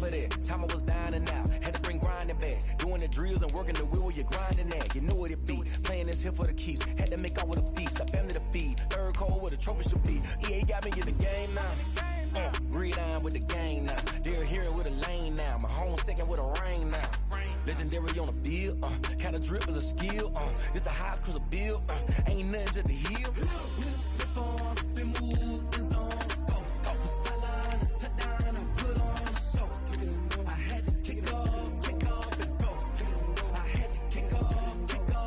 for that. Time I was down and out, had to bring grinding back. Doing the drills and working the wheel where you're grinding at. You know what it be, playing this here for the keeps. Had to make out with a feast, a family to feed. Third cold where the trophy should be. EA got me in the game now. Breed on with the game now. They're here with a lane now. My home second with a rain now. Legendary on the field, kinda drip is a skill, this the highest cruiser bill, ain't nothing just to heal. Step on, spin move, is on scope. Scope for sideline, touchdown, and put on the show. I had to kick off and go. I had to kick off and go.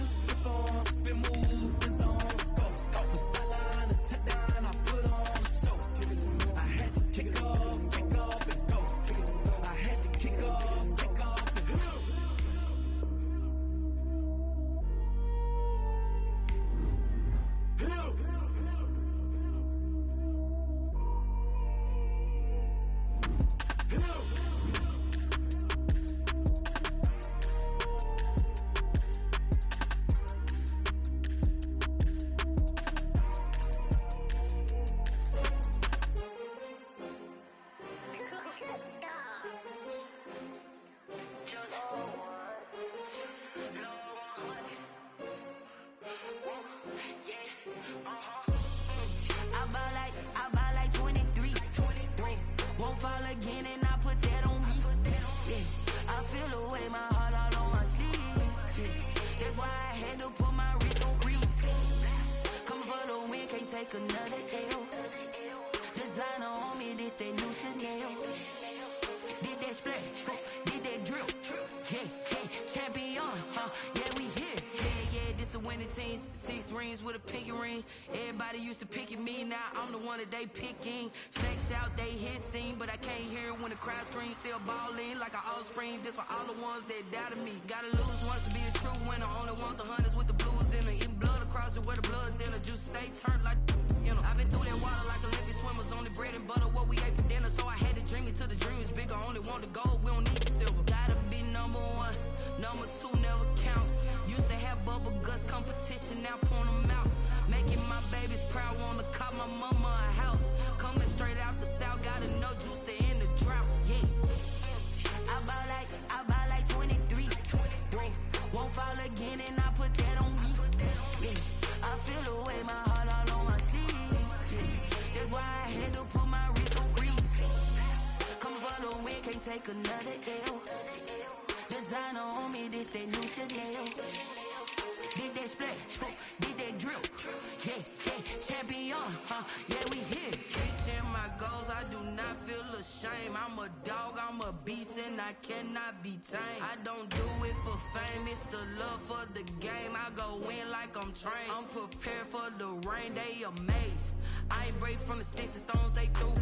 Step on, spin move, is on scope. Scope for sideline, touchdown, I put on the show. I had to kick off and go. I had to kick off. They picking, snakes out, they hissing, but I can't hear when the crowd screams. Still balling like an offspring. This for all the ones that doubted me. Gotta lose once to be a true winner. Only want the hunters with the blues in it. Eating blood across it where the blood dinner. Juice stay turned like, you know. I've been through that water like Olympic swimmers. Only bread and butter what we ate for dinner. So I had to dream it till the dream is bigger. Only want the gold, we don't need the silver. Gotta be number one, number two never count. Used to have bubble guts competition, now point them out. Making my babies proud, wanna cop my mama a house. Coming straight out the south, got enough juice to end the drought. Yeah, I buy like 23. Won't fall again, and I put that on me. Yeah, I feel the way, my heart all on my sleeve. Yeah, that's why I had to put my wrist on freeze. Coming for the win, can't take another L. Designer on me, this that new Chanel. Did that splash, did that drill. Yeah, champion, yeah, we here. Reaching my goals, I do not feel ashamed. I'm a dog, I'm a beast, and I cannot be tamed. I don't do it for fame, it's the love for the game. I go in like I'm trained. I'm prepared for the rain, they amazed. I ain't break from the sticks and stones they threw.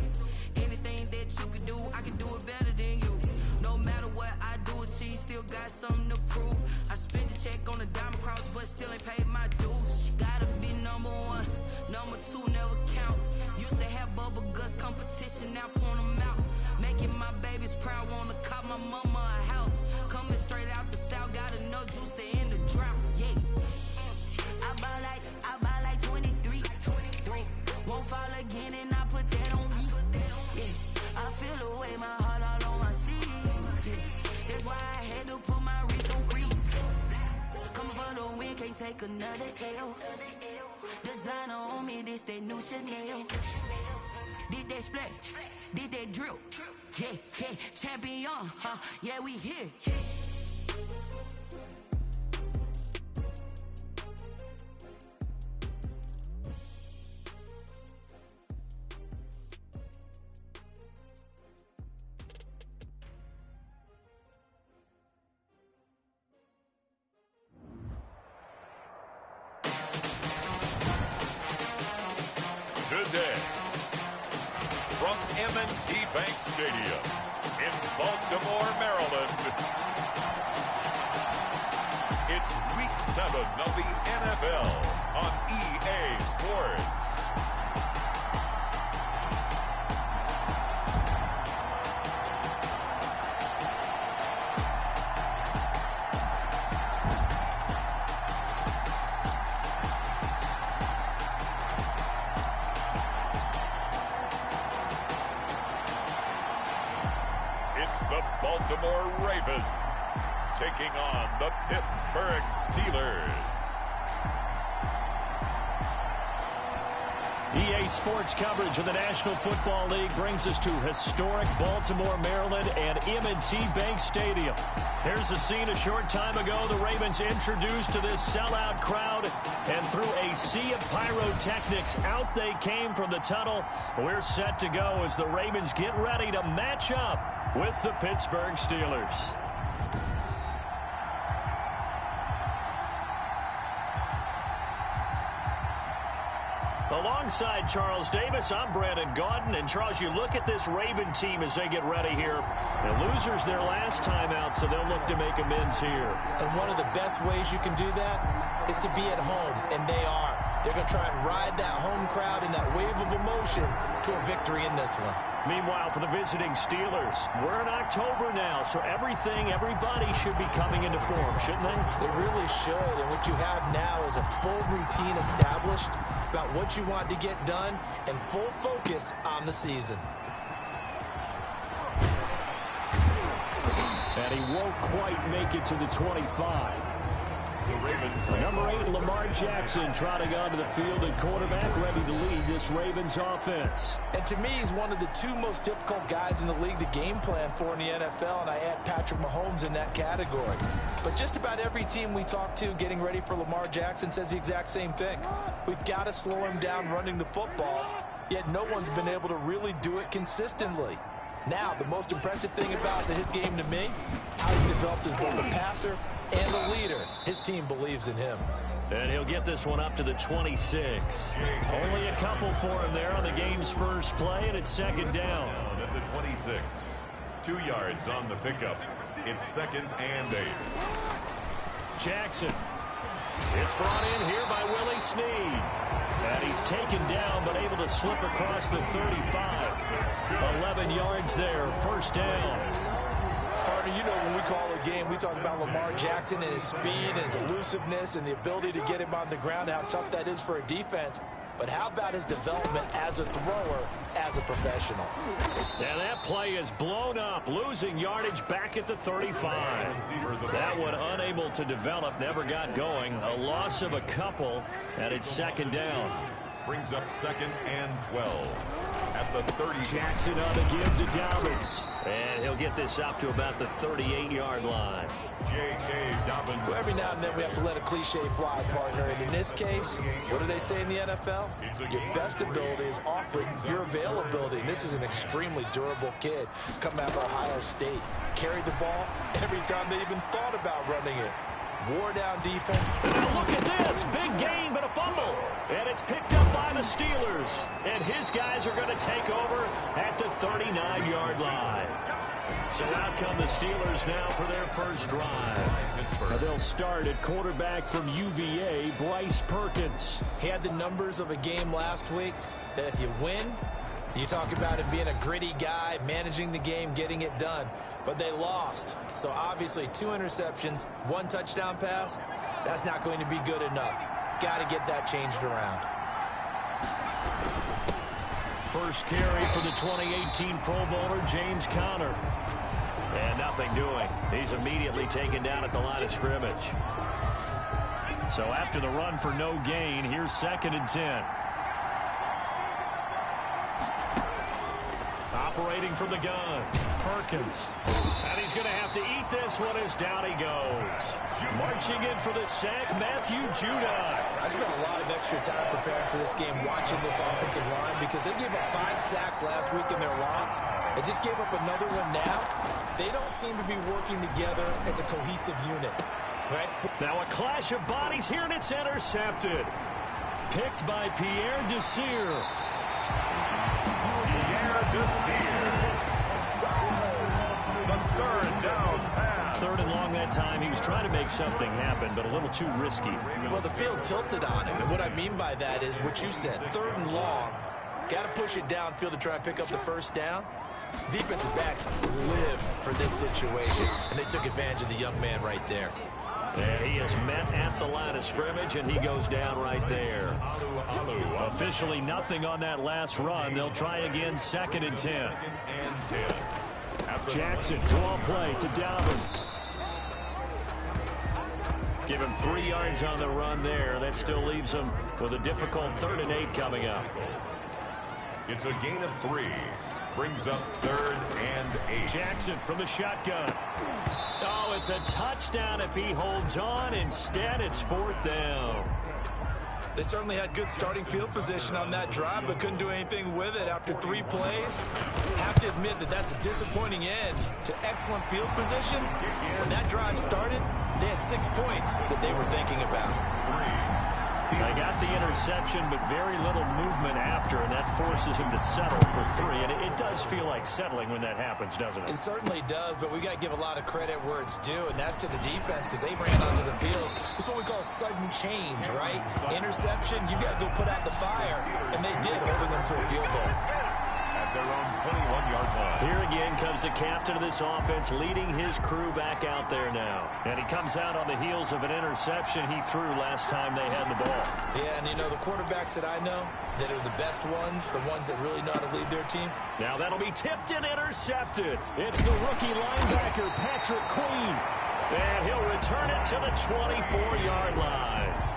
Anything that you can do, I can do it better than you. No matter what I do, achieve, still got something to prove. I spent the check on the diamond cross, but still ain't paid my dues. Gotta be number one, number two never count. Used to have bubble guts competition, now point them out. Making my babies proud, wanna cop my mama a house. Coming straight out the south, got enough juice to end the drought. Yeah, I buy like 23. Won't fall again, and I put that on me. Yeah, I feel the way, my heart all on my sleeve. Yeah, that's why I had to put my wrist on freeze. Coming for the win, can't take another L. Designer on me, this that new Chanel. Did that splash, did that drill. Yeah, champion, yeah, we here. Today, from M&T Bank Stadium in Baltimore, Maryland, it's Week 7 of the NFL on EA Sports. the Baltimore Ravens taking on the Pittsburgh Steelers. EA Sports coverage of the National Football League brings us to historic Baltimore, Maryland, and M&T Bank Stadium. Here's the scene a short time ago. The Ravens introduced to this sellout crowd, and through a sea of pyrotechnics, out they came from the tunnel. We're set to go as the Ravens get ready to match up with the Pittsburgh Steelers. Alongside Charles Davis, I'm Brandon Gaudin. And, Charles, you look at this Raven team as they get ready here. The losers their last time out, so they'll look to make amends here. And one of the best ways you can do that is to be at home, and they are. They're going to try and ride that home crowd and that wave of emotion to a victory in this one. Meanwhile, for the visiting Steelers, we're in October now, so everybody should be coming into form, shouldn't they? They really should, and what you have now is a full routine established about what you want to get done and full focus on the season. And he won't quite make it to the 25. Number 8, Lamar Jackson, trotting onto the field at quarterback, ready to lead this Ravens offense. And to me, he's one of the two most difficult guys in the league to game plan for in the NFL, and I add Patrick Mahomes in that category. But just about every team we talk to getting ready for Lamar Jackson says the exact same thing. We've got to slow him down running the football, yet no one's been able to really do it consistently. Now, the most impressive thing about his game to me, how he's developed as both a passer and a leader. His team believes in him. And he'll get this one up to the 26. Only a couple for him there on the game's first play, and it's second down. At the 26. 2 yards on the pickup. It's 2nd and 8. Jackson. It's brought in here by Willie Snead. And he's taken down, but able to slip across the 35. 11 yards there, first down. Partner, you know when we call a game, we talk about Lamar Jackson and his speed and his elusiveness and the ability to get him on the ground, how tough that is for a defense. But how about his development as a thrower, as a professional? And that play is blown up, losing yardage back at the 35. That one unable to develop, never got going. A loss of a couple, and it's second down. Brings up 2nd and 12. At the 30. Jackson on the give to Dobbins. And he'll get this up to about the 38-yard line. J.K. Dobbins. Well, every now and then we have to let a cliche fly, partner. And in this case, what do they say in the NFL? Your best ability is often your availability. And this is an extremely durable kid coming out of Ohio State. Carried the ball every time they even thought about running it. Wore down defense. Now look at this. Big gain, but a fumble. And it's picked up by the Steelers. And his guys are going to take over at the 39-yard line. So out come the Steelers now for their first drive. Now they'll start at quarterback from UVA, Bryce Perkins. He had the numbers of a game last week that if you win, you talk about him being a gritty guy, managing the game, getting it done. But they lost. So obviously 2 interceptions, 1 touchdown pass, that's not going to be good enough. Got to get that changed around. First carry for the 2018 Pro Bowler, James Conner. And nothing doing. He's immediately taken down at the line of scrimmage. So after the run for no gain, here's 2nd and 10. Operating from the gun, Perkins. And he's going to have to eat this one as down he goes. Marching in for the sack, Matthew Judah. I spent a lot of extra time preparing for this game, watching this offensive line, because they gave up 5 sacks last week in their loss. They just gave up another one now. They don't seem to be working together as a cohesive unit. Right? Now a clash of bodies here, and it's intercepted. Picked by Pierre Desir. The 3rd down pass. 3rd and long that time. He was trying to make something happen, but a little too risky. Well, the field tilted on him, and what I mean by that is what you said. 3rd and long. Got to push it downfield to try and pick up the first down. Defensive backs live for this situation, and they took advantage of the young man right there. And he is met at the line of scrimmage, and he goes down right there. Officially nothing on that last run. They'll try again, 2nd and 10. Jackson, draw play to Dobbins. Give him 3 yards on the run there. That still leaves him with a difficult 3rd and 8 coming up. It's a gain of 3. Brings up 3rd and 8. Jackson from the shotgun. Oh, it's a touchdown if he holds on. Instead, it's 4th down. They certainly had good starting field position on that drive, but couldn't do anything with it after 3 plays. Have to admit that that's a disappointing end to excellent field position. When that drive started, they had 6 points that they were thinking about. They got the interception, but very little movement after, and that forces him to settle for 3. And it does feel like settling when that happens, doesn't it? It certainly does, but we got to give a lot of credit where it's due, and that's to the defense because they ran onto the field. This is what we call sudden change, right? Interception, you got to go put out the fire, and they did, holding them to a field goal. At their own 21-yard line. Here again comes the captain of this offense, leading his crew back out there now. And he comes out on the heels of an interception he threw last time they had the ball. Yeah, and you know, the quarterbacks that I know that are the best ones, the ones that really know how to lead their team. Now that'll be tipped and intercepted. It's the rookie linebacker, Patrick Queen. And he'll return it to the 24-yard line.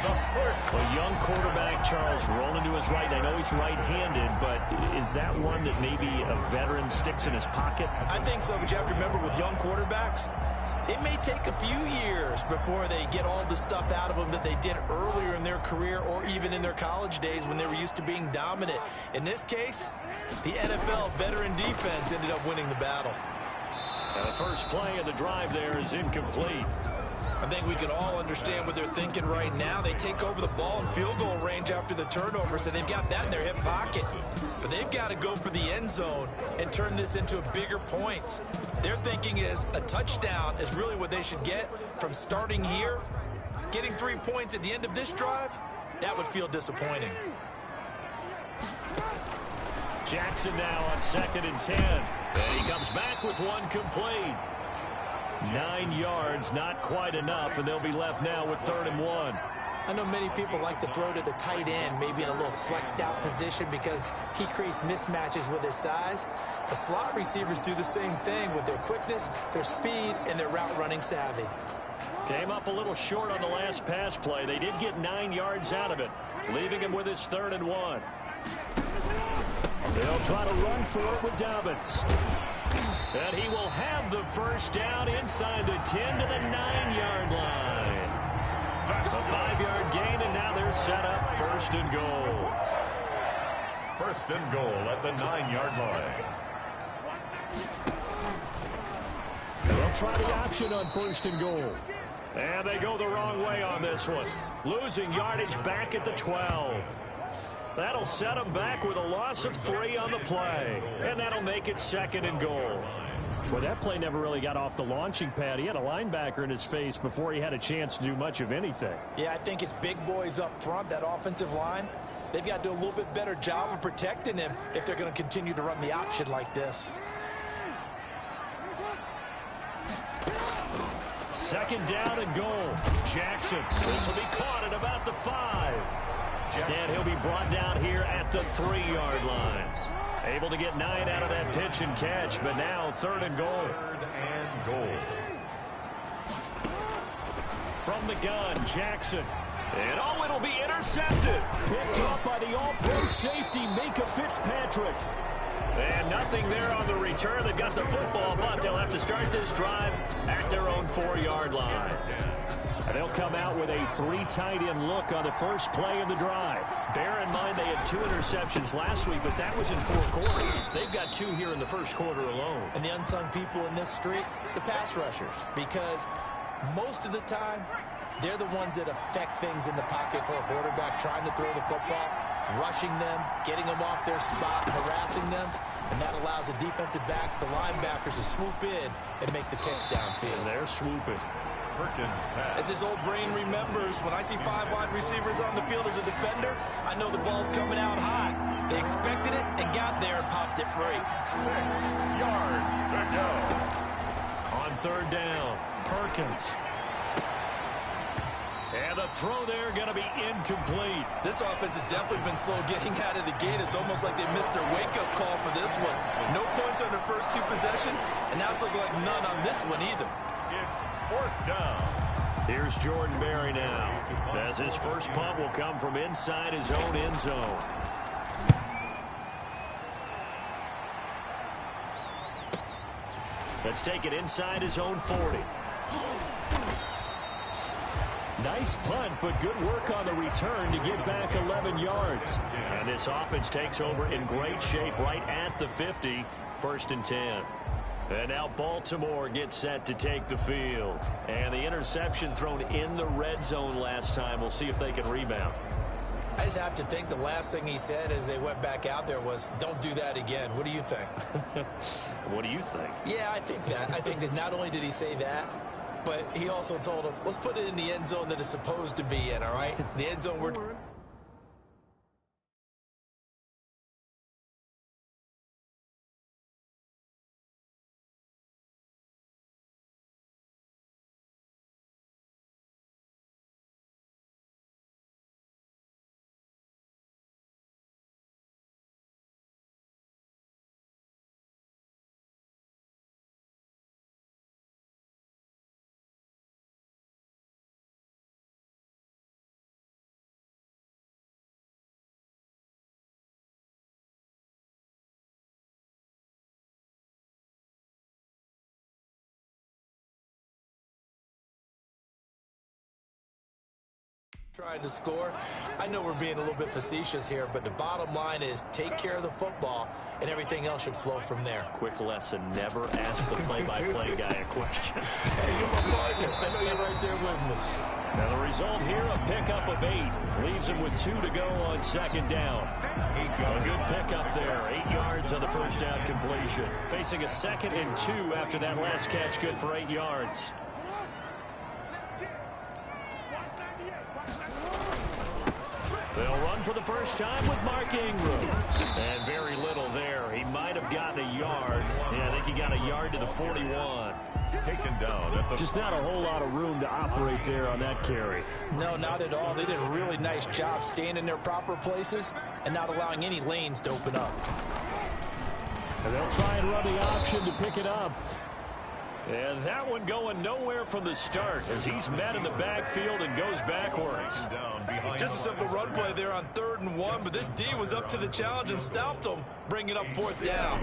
A young quarterback, Charles, rolling to his right. I know he's right-handed, but is that one that maybe a veteran sticks in his pocket? I think so, but you have to remember with young quarterbacks, it may take a few years before they get all the stuff out of them that they did earlier in their career or even in their college days when they were used to being dominant. In this case, the NFL veteran defense ended up winning the battle. And the first play of the drive there is incomplete. I think we can all understand what they're thinking right now. They take over the ball in field goal range after the turnover, so they've got that in their hip pocket. But they've got to go for the end zone and turn this into bigger points. Their thinking is a touchdown is really what they should get from starting here. Getting 3 points at the end of this drive, that would feel disappointing. Jackson now on 2nd and 10. And he comes back with one complete. 9 yards, not quite enough, and they'll be left now with 3rd and 1. I know many people like to throw to the tight end, maybe in a little flexed out position because he creates mismatches with his size. The slot receivers do the same thing with their quickness, their speed, and their route running savvy. Came up a little short on the last pass play. They did get 9 yards out of it, leaving him with his 3rd and 1. They'll try to run for it with Dobbins. And he will have the first down inside the 10 to the 9-yard line. A 5-yard gain, and now they're set up 1st and goal. 1st and goal at the 9-yard line. They'll try the option on 1st and goal. And they go the wrong way on this one. Losing yardage back at the 12. That'll set him back with a loss of 3 on the play. And that'll make it 2nd and goal. Well, that play never really got off the launching pad. He had a linebacker in his face before he had a chance to do much of anything. Yeah, I think it's big boys up front, that offensive line. They've got to do a little bit better job of protecting him if they're going to continue to run the option like this. 2nd down and goal. Jackson. This will be caught at about the 5. And he'll be brought down here at the 3-yard line. Able to get 9 out of that pitch and catch, but now 3rd and goal. 3rd and goal. From the gun, Jackson. And oh, it'll be intercepted. Picked up by the all-pro safety, Micah Fitzpatrick. And nothing there on the return. They've got the football, but they'll have to start this drive at their own 4-yard line. And they'll come out with a 3 tight end look on the first play of the drive. Bear in mind they had 2 interceptions last week, but that was in 4 quarters. They've got 2 here in the first quarter alone. And the unsung people in this streak, the pass rushers, because most of the time, they're the ones that affect things in the pocket for a quarterback, trying to throw the football, rushing them, getting them off their spot, harassing them, and that allows the defensive backs, the linebackers, to swoop in and make the picks downfield. And they're swooping. As his old brain remembers, when I see 5 wide receivers on the field as a defender, I know the ball's coming out high. They expected it and got there and popped it free. 6 yards to go. On 3rd down, Perkins. And And the throw there going to be incomplete. This offense has definitely been slow getting out of the gate. It's almost like they missed their wake-up call for this one. No points on their first 2 possessions, and now it's looking like none on this one either. It's 4th down. Here's Jordan Berry now, as his first punt will come from inside his own end zone. Let's take it inside his own 40. Nice punt, but good work on the return to get back 11 yards. And this offense takes over in great shape right at the 50, 1st and 10. And now Baltimore gets set to take the field. And the interception thrown in the red zone last time. We'll see if they can rebound. I just have to think the last thing he said as they went back out there was, don't do that again. What do you think? What do you think? Yeah, I think that. I think that not only did he say that, but he also told him, let's put it in the end zone that it's supposed to be in, all right? The end zone we're... trying to score. I know we're being a little bit facetious here, but the bottom line is take care of the football, and everything else should flow from there. Quick lesson, never ask the play-by-play guy a question. Hey, you're my partner. I know you're right there with me. Now the result here, a pickup of 8. Leaves him with 2 to go on 2nd down. A good pickup there. 8 yards on the first down completion. Facing a 2nd and 2 after that last catch, good for 8 yards. They'll run for the first time with Mark Ingram. And very little there. He might have gotten a yard. Yeah, I think he got a yard to the 41. Taken down at the... Just not a whole lot of room to operate there on that carry. No, not at all. They did a really nice job staying in their proper places and not allowing any lanes to open up. And they'll try and run the option to pick it up. And that one going nowhere from the start as he's met in the backfield and goes backwards. Just a simple run play there on 3rd and 1, but this D was up to the challenge and stopped them, bringing up 4th down.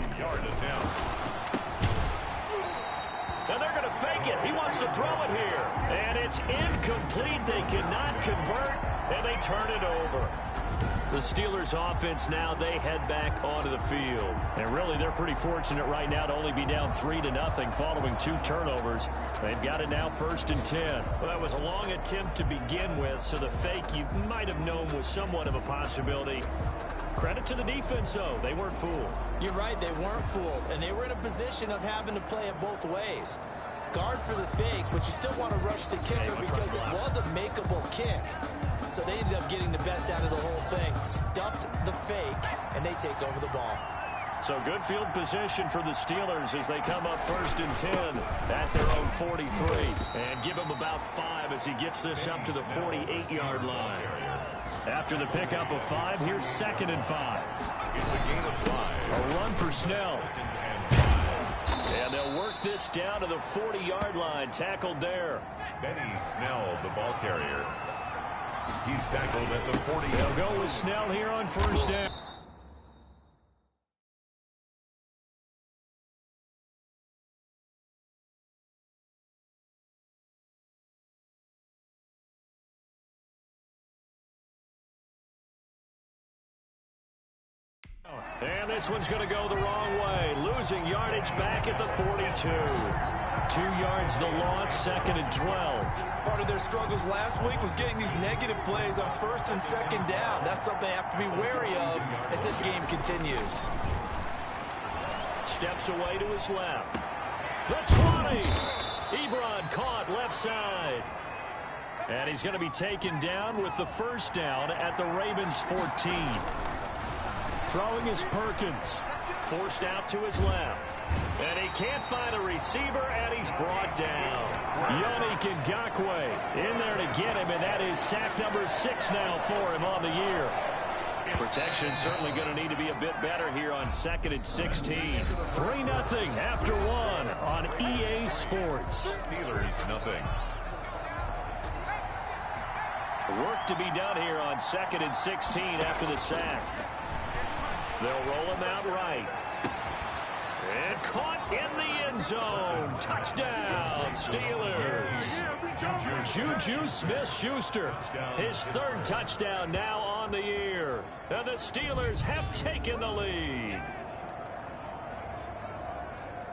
Now they're going to fake it. He wants to throw it here. And it's incomplete. They cannot convert, and they turn it over. The Steelers offense now, they head back onto the field. And really, they're pretty fortunate right now to only be down 3-0 following 2 turnovers. They've got it now 1st and 10. Well, that was a long attempt to begin with, so the fake you might have known was somewhat of a possibility. Credit to the defense, though. They weren't fooled. You're right, they weren't fooled. And they were in a position of having to play it both ways. Guard for the fake, but you still want to rush the kicker because it was a makeable kick. So they ended up getting the best out of the whole thing. Stuffed the fake, and they take over the ball. So good field position for the Steelers as they come up 1st and 10 at their own 43. And give him about 5 as he gets this up to the 48-yard line. After the pickup of 5, here's 2nd and 5. It's a gain of 5. A run for Snell. And they'll work this down to the 40-yard line. Tackled there. Benny Snell, the ball carrier. He's tackled at the 40. They'll go with Snell here on 1st down. And this one's going to go the wrong way. Losing yardage back at the 42. 2 yards the loss, 2nd and 12. Part of their struggles last week was getting these negative plays on 1st and 2nd down. That's something they have to be wary of as this game continues. Steps away to his left. The 20. Ebron caught left side. And he's going to be taken down with the 1st down at the Ravens 14. Throwing is Perkins. forced out to his left. And he can't find a receiver, and he's brought down. Yannick Ngakoue in there to get him, and that is sack number 6 now for him on the year. Protection certainly going to need to be a bit better here on 2nd and 16. 3-0 after 1 on EA Sports. Steelers nothing. Work to be done here on 2nd and 16 after the sack. They'll roll him out right. And caught in the end zone. Touchdown, Steelers. Juju Smith-Schuster, his 3rd touchdown now on the year. And the Steelers have taken the lead.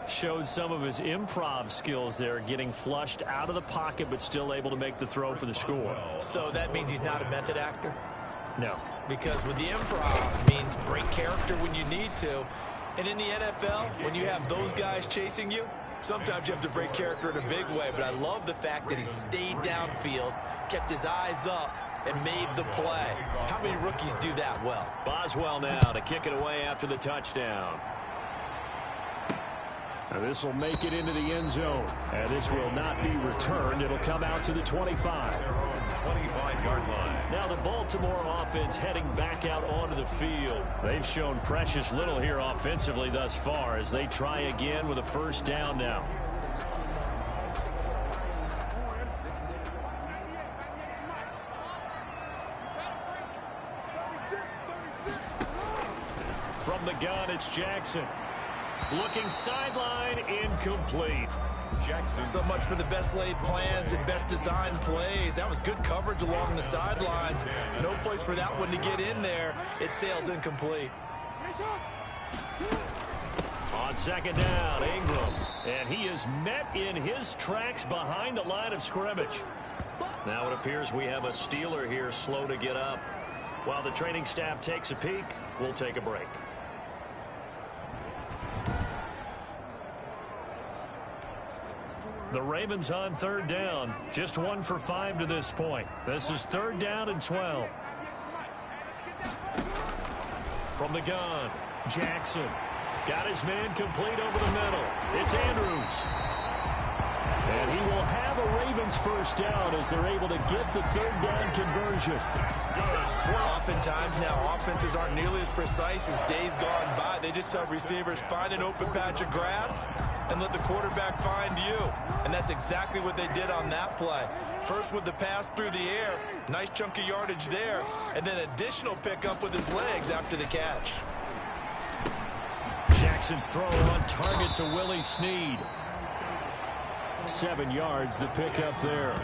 Showed some of his improv skills there, getting flushed out of the pocket but still able to make the throw for the score. So that means he's not a method actor? No. Because with the improv means break character when you need to. And in the NFL, when you have those guys chasing you, sometimes you have to break character in a big way. But I love the fact that he stayed downfield, kept his eyes up, and made the play. How many rookies do that well? Boswell now to kick it away after the touchdown. Now this will make it into the end zone. And this will not be returned. It'll come out to the 25. 25-yard line. Now the Baltimore offense heading back out onto the field. They've shown precious little here offensively thus far as they try again with a 1st down now. From the gun, it's Jackson. Looking sideline, incomplete. Jackson. So much for the best laid plans and best designed plays. That was good coverage along the sidelines. No place for that one to get in there. It sails incomplete. On 2nd down, Ingram. And he is met in his tracks behind the line of scrimmage. Now it appears we have a Steeler here slow to get up. While the training staff takes a peek, we'll take a break. The Ravens on 3rd down. Just 1 for 5 to this point. This is 3rd down and 12. From the gun, Jackson. Got his man complete over the middle. It's Andrews. And he will have a Ravens 1st down as they're able to get the 3rd down conversion. Oftentimes now, offenses aren't nearly as precise as days gone by. They just have receivers find an open patch of grass and let the quarterback find you. And that's exactly what they did on that play. First with the pass through the air, nice chunk of yardage there, and then additional pickup with his legs after the catch. Jackson's throw on target to Willie Snead. 7 yards, the pickup there.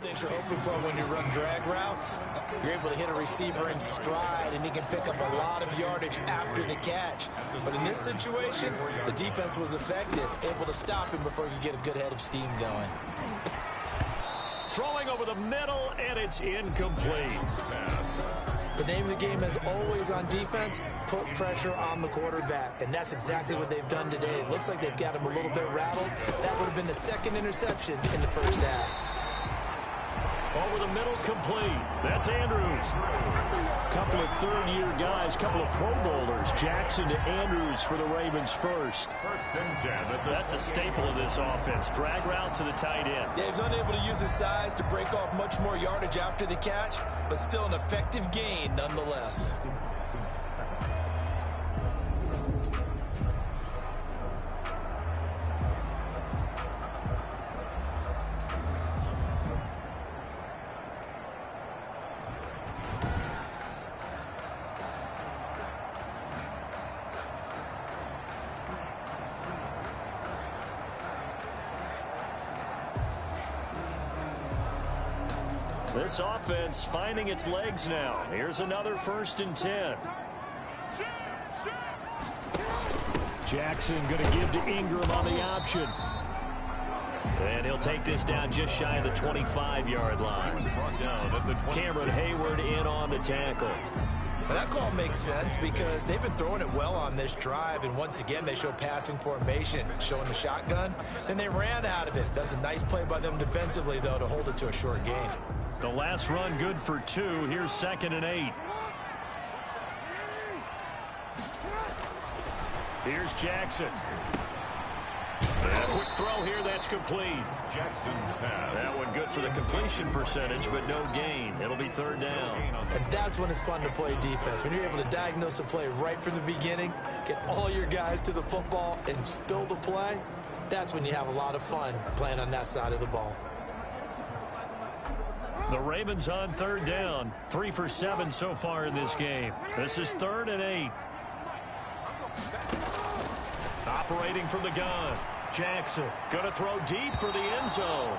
Things you're hoping for when you run drag routes. You're able to hit a receiver in stride, and he can pick up a lot of yardage after the catch. But in this situation, the defense was effective, able to stop him before he could get a good head of steam going. Throwing over the middle, and it's incomplete. The name of the game is always on defense, put pressure on the quarterback. And that's exactly what they've done today. It looks like they've got him a little bit rattled. That would have been the second interception in the first half. Over the middle, complete. That's Andrews. Couple of third-year guys, couple of Pro Bowlers. Jackson to Andrews for the Ravens first. First and 10. That's a staple of this offense. Drag route to the tight end. Yeah, he's unable to use his size to break off much more yardage after the catch, but still an effective gain nonetheless. This offense finding its legs now. Here's another first and 10. Jackson going to give to Ingram on the option. And he'll take this down just shy of the 25-yard line. Cameron Hayward in on the tackle. But that call makes sense because they've been throwing it well on this drive, and once again they show passing formation, showing the shotgun. Then they ran out of it. That's a nice play by them defensively, though, to hold it to a short gain. The last run good for 2. Here's 2nd and 8. Here's Jackson. And a quick throw here, that's complete. Jackson's pass. That one good for the completion percentage, but no gain. It'll be 3rd down. And that's when it's fun to play defense. When you're able to diagnose a play right from the beginning, get all your guys to the football, and spill the play, that's when you have a lot of fun playing on that side of the ball. The Ravens on 3rd down. 3 for 7 so far in this game. This is 3rd and 8. Operating from the gun. Jackson going to throw deep for the end zone.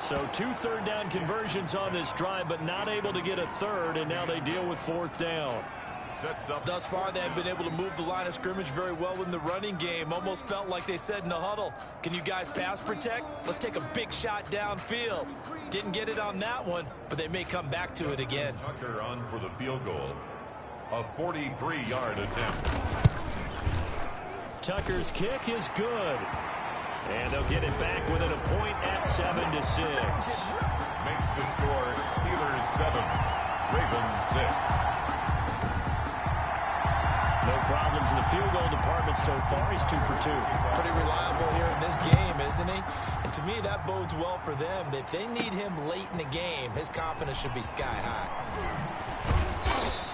So 2 3rd down conversions on this drive, but not able to get a third, and now they deal with 4th down. Sets up. Thus far, they have been able to move the line of scrimmage very well in the running game. Almost felt like they said in the huddle, can you guys pass protect? Let's take a big shot downfield. Didn't get it on that one, but they may come back to it again. Tucker on for the field goal. A 43-yard attempt. Tucker's kick is good. And they'll get it back within a point at 7-6. Makes the score Steelers 7, Ravens 6. No problems in the field goal department so far. He's 2 for 2. Pretty reliable here in this game, isn't he? And to me, that bodes well for them. If they need him late in the game, his confidence should be sky high.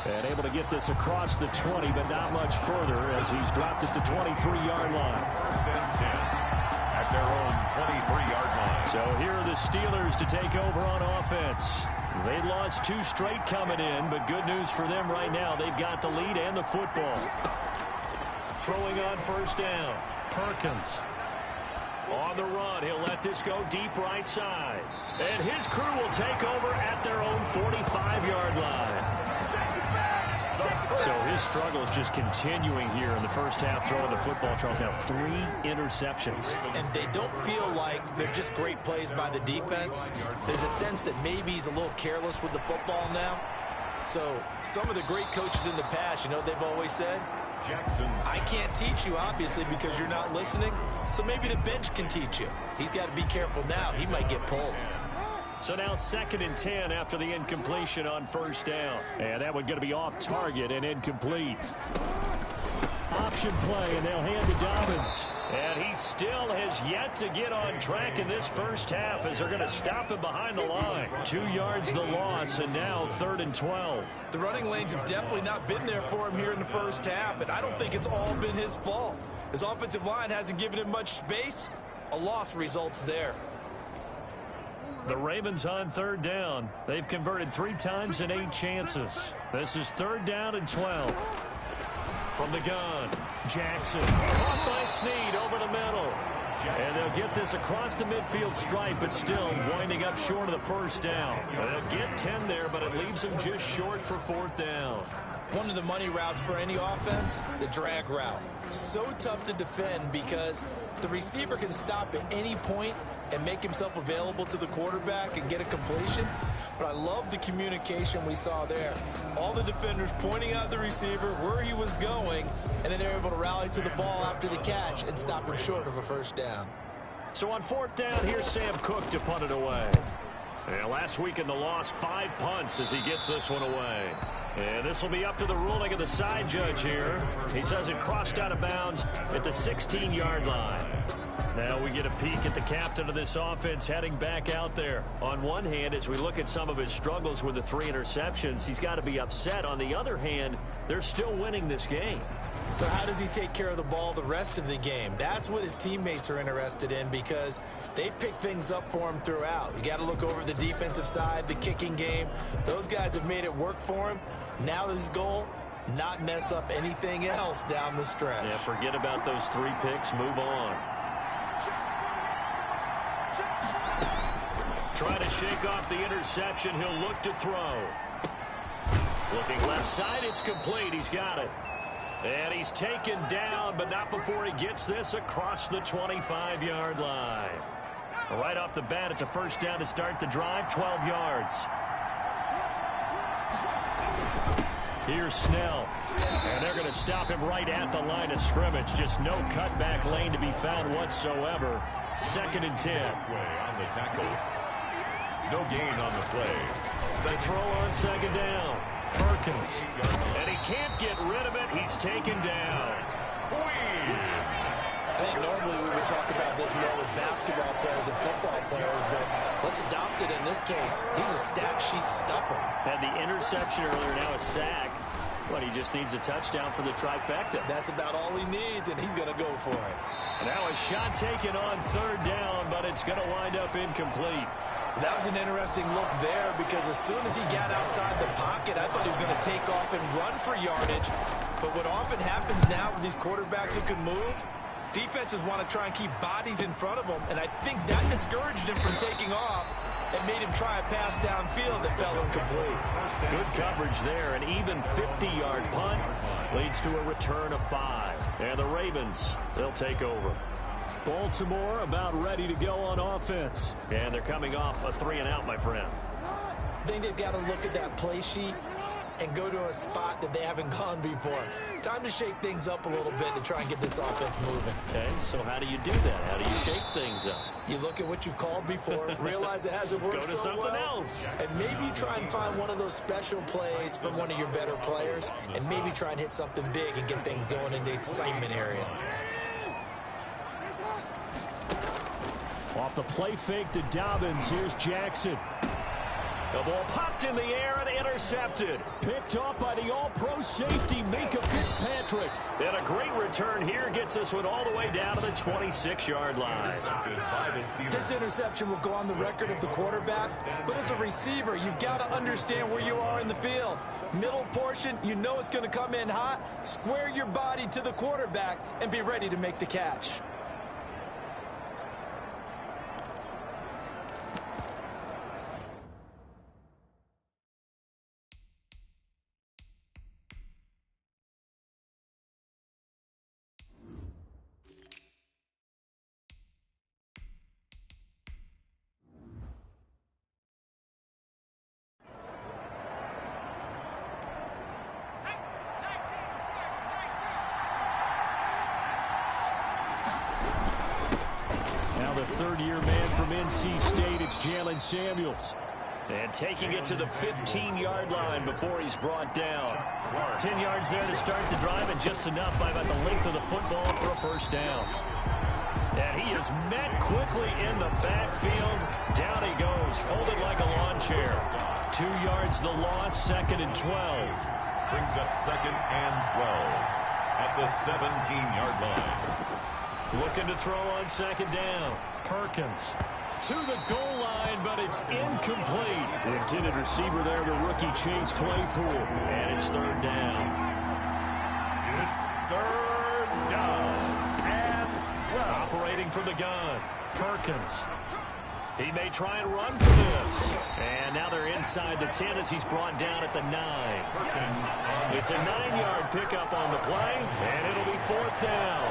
And able to get this across the 20, but not much further as he's dropped at the 23-yard line. First and 10 at their own 23-yard line. So here are the Steelers to take over on offense. They lost 2 straight coming in, but good news for them right now. They've got the lead and the football. Throwing on 1st down. Perkins. On the run, he'll let this go deep right side. And his crew will take over at their own 45-yard line. So his struggle is just continuing here in the first half, throwing the football. Charles, now 3 interceptions. And they don't feel like they're just great plays by the defense. There's a sense that maybe he's a little careless with the football now. So some of the great coaches in the past, you know, they've always said, I can't teach you, obviously, because you're not listening. So maybe the bench can teach you. He's got to be careful now. He might get pulled. So now 2nd and 10 after the incompletion on 1st down. And that one going to be off target and incomplete. Option play, and they'll hand to Dobbins. And he still has yet to get on track in this first half as they're going to stop him behind the line. 2 yards the loss, and now 3rd and 12. The running lanes have definitely not been there for him here in the first half, and I don't think it's all been his fault. His offensive line hasn't given him much space. A loss results there. The Ravens on 3rd down. They've converted 3 times in 8 chances. This is 3rd down and 12. From the gun, Jackson. Caught by Snead over the middle. And they'll get this across the midfield stripe, but still winding up short of the first down. They'll get 10 there, but it leaves them just short for 4th down. One of the money routes for any offense, the drag route. So tough to defend because the receiver can stop at any point and make himself available to the quarterback and get a completion. But I love the communication we saw there. All the defenders pointing out the receiver, where he was going, and then they're able to rally to the ball after the catch and stop him short of a first down. So on 4th down, here's Sam Cook to punt it away. And last week in the loss, 5 punts as he gets this one away. And this will be up to the ruling of the side judge here. He says it crossed out of bounds at the 16-yard line. Now we get a peek at the captain of this offense heading back out there. On one hand, as we look at some of his struggles with the 3 interceptions, he's got to be upset. On the other hand, they're still winning this game. So how does he take care of the ball the rest of the game? That's what his teammates are interested in because they pick things up for him throughout. You got to look over the defensive side, the kicking game. Those guys have made it work for him. Now his goal, not mess up anything else down the stretch. Yeah, forget about those 3 picks. Move on. Trying to shake off the interception. He'll look to throw. Looking left side. It's complete. He's got it. And he's taken down, but not before he gets this across the 25-yard line. Right off the bat, it's a first down to start the drive, 12 yards. Here's Snell. And they're going to stop him right at the line of scrimmage. Just no cutback lane to be found whatsoever. 2nd and 10. On the tackle. No gain on the play. To throw on 2nd down. Perkins. And he can't get rid of it. He's taken down. I think normally we would talk about this more with basketball players and football players, but let's adopt it in this case. He's a stat sheet stuffer. Had the interception earlier, now a sack. But he just needs a touchdown for the trifecta. That's about all he needs, and he's going to go for it. Now a shot taken on 3rd down, but it's going to wind up incomplete. That was an interesting look there because as soon as he got outside the pocket, I thought he was going to take off and run for yardage. But what often happens now with these quarterbacks who can move, defenses want to try and keep bodies in front of them, and I think that discouraged him from taking off and made him try a pass downfield that fell incomplete. Good coverage there. An even 50-yard punt leads to a return of 5. And the Ravens, they'll take over. Baltimore about ready to go on offense. And they're coming off a 3-and-out, my friend. I think they've got to look at that play sheet and go to a spot that they haven't gone before. Time to shake things up a little bit to try and get this offense moving. Okay, so how do you do that? How do you shake things up? You look at what you've called before, realize it hasn't worked so so something well, else. and maybe try and find one of those special plays from one of your better players, and maybe try and hit something big and get things going in the excitement area. Off the play fake to Dobbins, here's Jackson. The ball popped in the air and intercepted. Picked off by the all-pro safety, Minka Fitzpatrick. And a great return here gets this one all the way down to the 26-yard line. This interception will go on the record of the quarterback, but as a receiver, you've got to understand where you are in the field. Middle portion, you know it's going to come in hot. Square your body to the quarterback and be ready to make the catch. Third-year man from NC State, it's Jalen Samuels. And taking it to the 15-yard line before he's brought down. 10 yards there to start the drive, and just enough by about the length of the football for a first down. And he is met quickly in the backfield. Down he goes, folded like a lawn chair. 2 yards the loss, 2nd and 12. Brings up 2nd and 12 at the 17-yard line. Looking to throw on 2nd down. Perkins to the goal line, but it's incomplete. The intended receiver there, the rookie Chase Claypool. And it's 3rd down. It's 3rd down and 12. Operating from the gun. Perkins. He may try and run for this. And now they're inside the 10 as he's brought down at the 9. It's a 9-yard pickup on the play, and it'll be 4th down.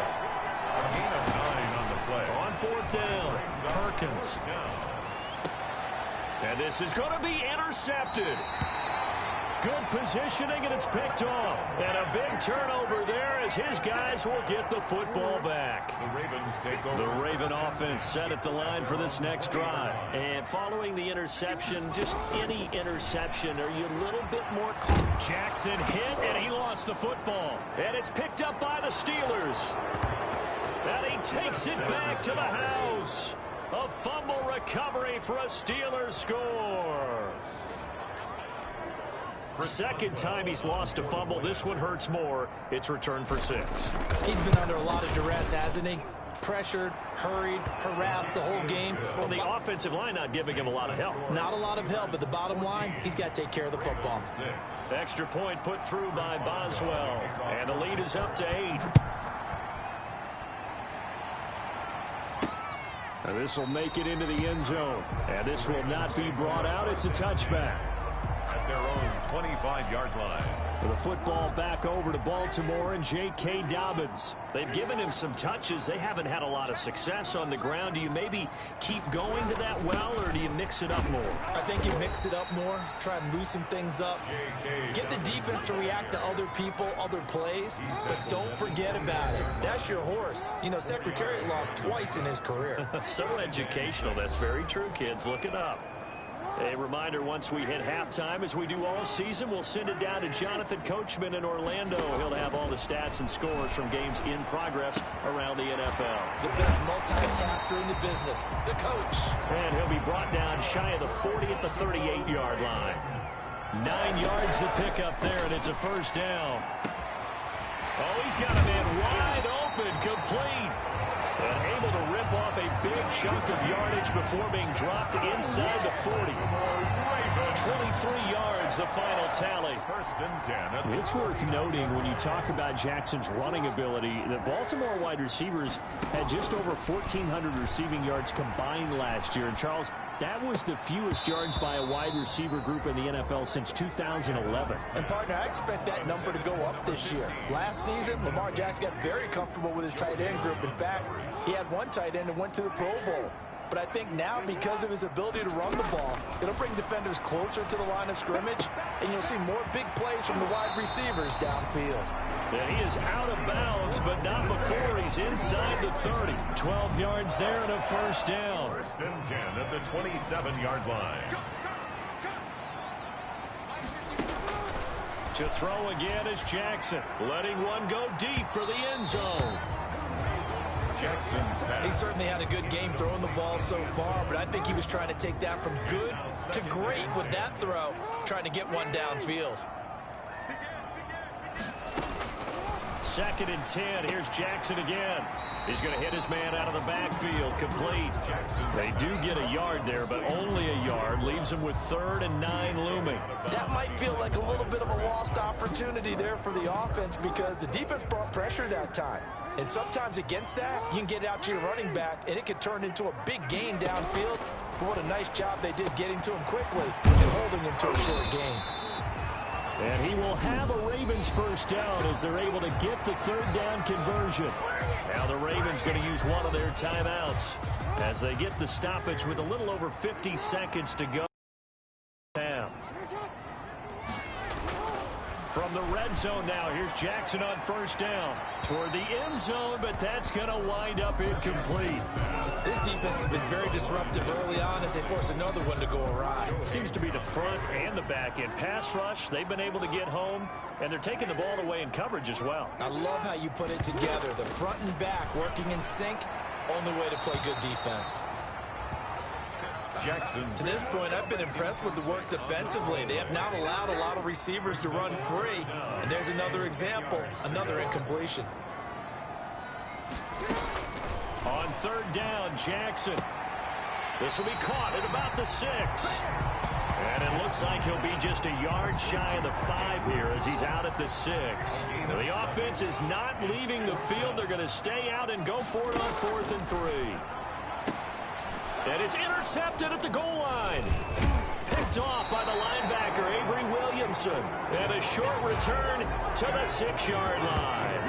Gain of 9 on the play. On 4th down, Perkins. And this is going to be intercepted. Good positioning, and it's picked off. And a big turnover there as his guys will get the football back. The Ravens take over. The Raven offense set at the line for this next drive. And following the interception, just any interception, are you a little bit more calm? Jackson hit, and he lost the football. And it's picked up by the Steelers. And he takes it back to the house. A fumble recovery for a Steelers score. Second time he's lost a fumble. This one hurts more. It's returned for 6. He's been under a lot of duress, hasn't he? Pressured, hurried, harassed the whole game. Well, the offensive line not giving him a lot of help. Not a lot of help, but the bottom line, he's got to take care of the football. Extra point put through by Boswell. And the lead is up to 8. And this will make it into the end zone. And this will not be brought out. It's a touchback. At their own 25-yard line. With the football back over to Baltimore and J.K. Dobbins. They've given him some touches. They haven't had a lot of success on the ground. Do you maybe keep going to that well, or do you mix it up more? I think you mix it up more, try and loosen things up. Get the defense to react to other people, other plays, but don't forget about it. That's your horse. You know, Secretariat lost twice in his career. So educational. That's very true, kids. Look it up. A reminder, once we hit halftime, as we do all season, we'll send it down to Jonathan Coachman in Orlando. He'll have all the stats and scores from games in progress around the NFL. The best multitasker in the business, the coach. And he'll be brought down shy of the 40 at the 38-yard line. 9 yards to pick up there, and it's a first down. Oh, he's got a man wide open, complete. And able to rip off a big chunk of yardage before being dropped inside the 40. 23 yards, the final tally. First and 10. It's worth noting when you talk about Jackson's running ability, the Baltimore wide receivers had just over 1,400 receiving yards combined last year. And Charles, that was the fewest yards by a wide receiver group in the NFL since 2011. And, partner, I expect that number to go up this year. Last season, Lamar Jackson got very comfortable with his tight end group. In fact, he had one tight end and went to the Pro Bowl. But I think now, because of his ability to run the ball, it'll bring defenders closer to the line of scrimmage, and you'll see more big plays from the wide receivers downfield. And he is out of bounds, but not before he's inside the 30. 12 yards there and a first down. First and 10 at the 27-yard line. To throw again is Jackson, letting one go deep for the end zone. Jackson's pass. He certainly had a good game throwing the ball so far, but I think he was trying to take that from good to great with that throw, trying to get one downfield. Second and 10. Here's Jackson again. He's going to hit his man out of the backfield. Complete. They do get a yard there, but only a yard. Leaves him with 3rd and 9 looming. That might feel like a little bit of a lost opportunity there for the offense because the defense brought pressure that time. And sometimes against that, you can get it out to your running back, and it could turn into a big gain downfield. But what a nice job they did getting to him quickly and holding him to a short gain. And he will have a Ravens first down as they're able to get the 3rd down conversion. Now the Ravens going to use one of their timeouts as they get the stoppage with a little over 50 seconds to go. From the red zone now, here's Jackson on first down. Toward the end zone, but that's going to wind up incomplete. This defense has been very disruptive early on as they force another one to go awry. It seems to be the front and the back end. Pass rush, they've been able to get home, and they're taking the ball away in coverage as well. I love how you put it together. The front and back working in sync, only way to play good defense. Jackson. To this point, I've been impressed with the work defensively. They have not allowed a lot of receivers to run free. And there's another example, another incompletion. On 3rd down, Jackson. This will be caught at about the 6. And it looks like he'll be just a yard shy of the 5 here as he's out at the 6. Now, the offense is not leaving the field. They're going to stay out and go for it on 4th and 3. And it's intercepted at the goal line. Picked off by the linebacker, Avery Williamson. And a short return to the 6-yard line.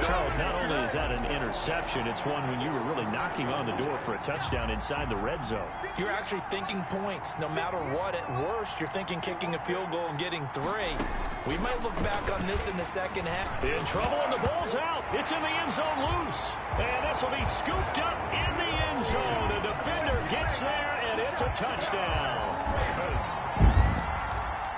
Charles, not only is that an interception, it's one when you were really knocking on the door for a touchdown inside the red zone. You're actually thinking points. No matter what, at worst, you're thinking kicking a field goal and getting 3. We might look back on this in the second half. In trouble, and the ball's out. It's in the end zone loose. And this will be scooped up in the end zone. The defender gets there, and it's a touchdown.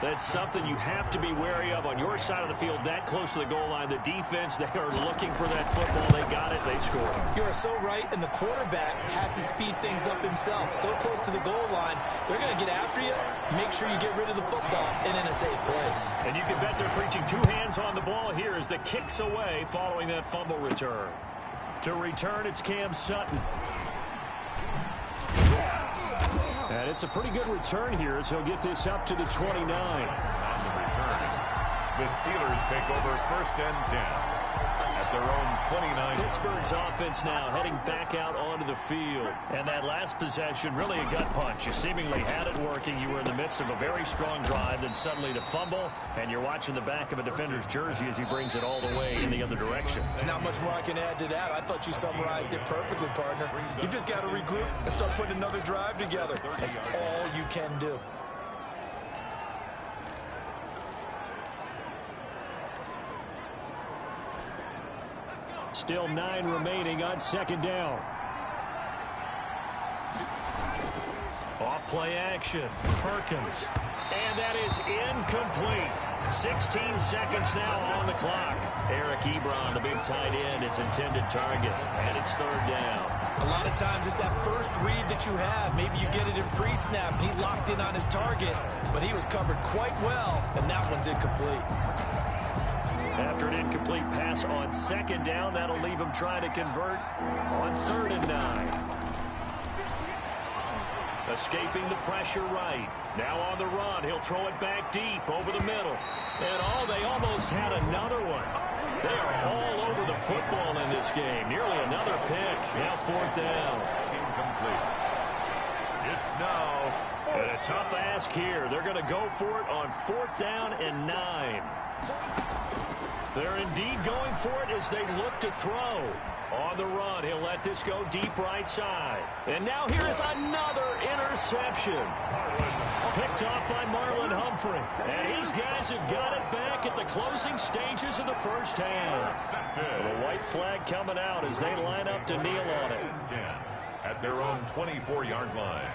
That's something you have to be wary of on your side of the field, that close to the goal line. The defense, they are looking for that football. They got it. They scored. You are so right, and the quarterback has to speed things up himself. So close to the goal line, they're going to get after you. Make sure you get rid of the football and in a safe place. And you can bet they're preaching 2 hands on the ball here as the kick's away following that fumble return. To return, it's Cam Sutton. And it's a pretty good return here as he'll get this up to the 29. On the return, the Steelers take over 1st and 10 at their own 29. Pittsburgh's offense now heading back out onto the field. And that last possession, really a gut punch. You seemingly had it working. You were in the midst of a very strong drive, then suddenly to fumble, and you're watching the back of a defender's jersey as he brings it all the way in the other direction. There's not much more I can add to that. I thought you summarized it perfectly, partner. You just got to regroup and start putting another drive together. That's all you can do. Still 9 remaining on 2nd down. Off play action. Perkins. And that is incomplete. 16 seconds now on the clock. Eric Ebron, the big tight end, is intended target. And it's 3rd down. A lot of times it's that first read that you have. Maybe you get it in pre-snap. He locked in on his target, but he was covered quite well, and that one's incomplete. After an incomplete pass on 2nd down, that'll leave him trying to convert on 3rd and 9. Escaping the pressure right. Now on the run. He'll throw it back deep over the middle. And they almost had another one. They are all over the football in this game. Nearly another pick. Now 4th down. Incomplete. It's now. And a tough ask here. They're going to go for it on 4th down and 9. They're indeed going for it as they look to throw. On the run, he'll let this go deep right side. And now here is another interception. Picked off by Marlon Humphrey. And these guys have got it back at the closing stages of the first half. The white flag coming out as they line up to kneel on it. At their own 24-yard line.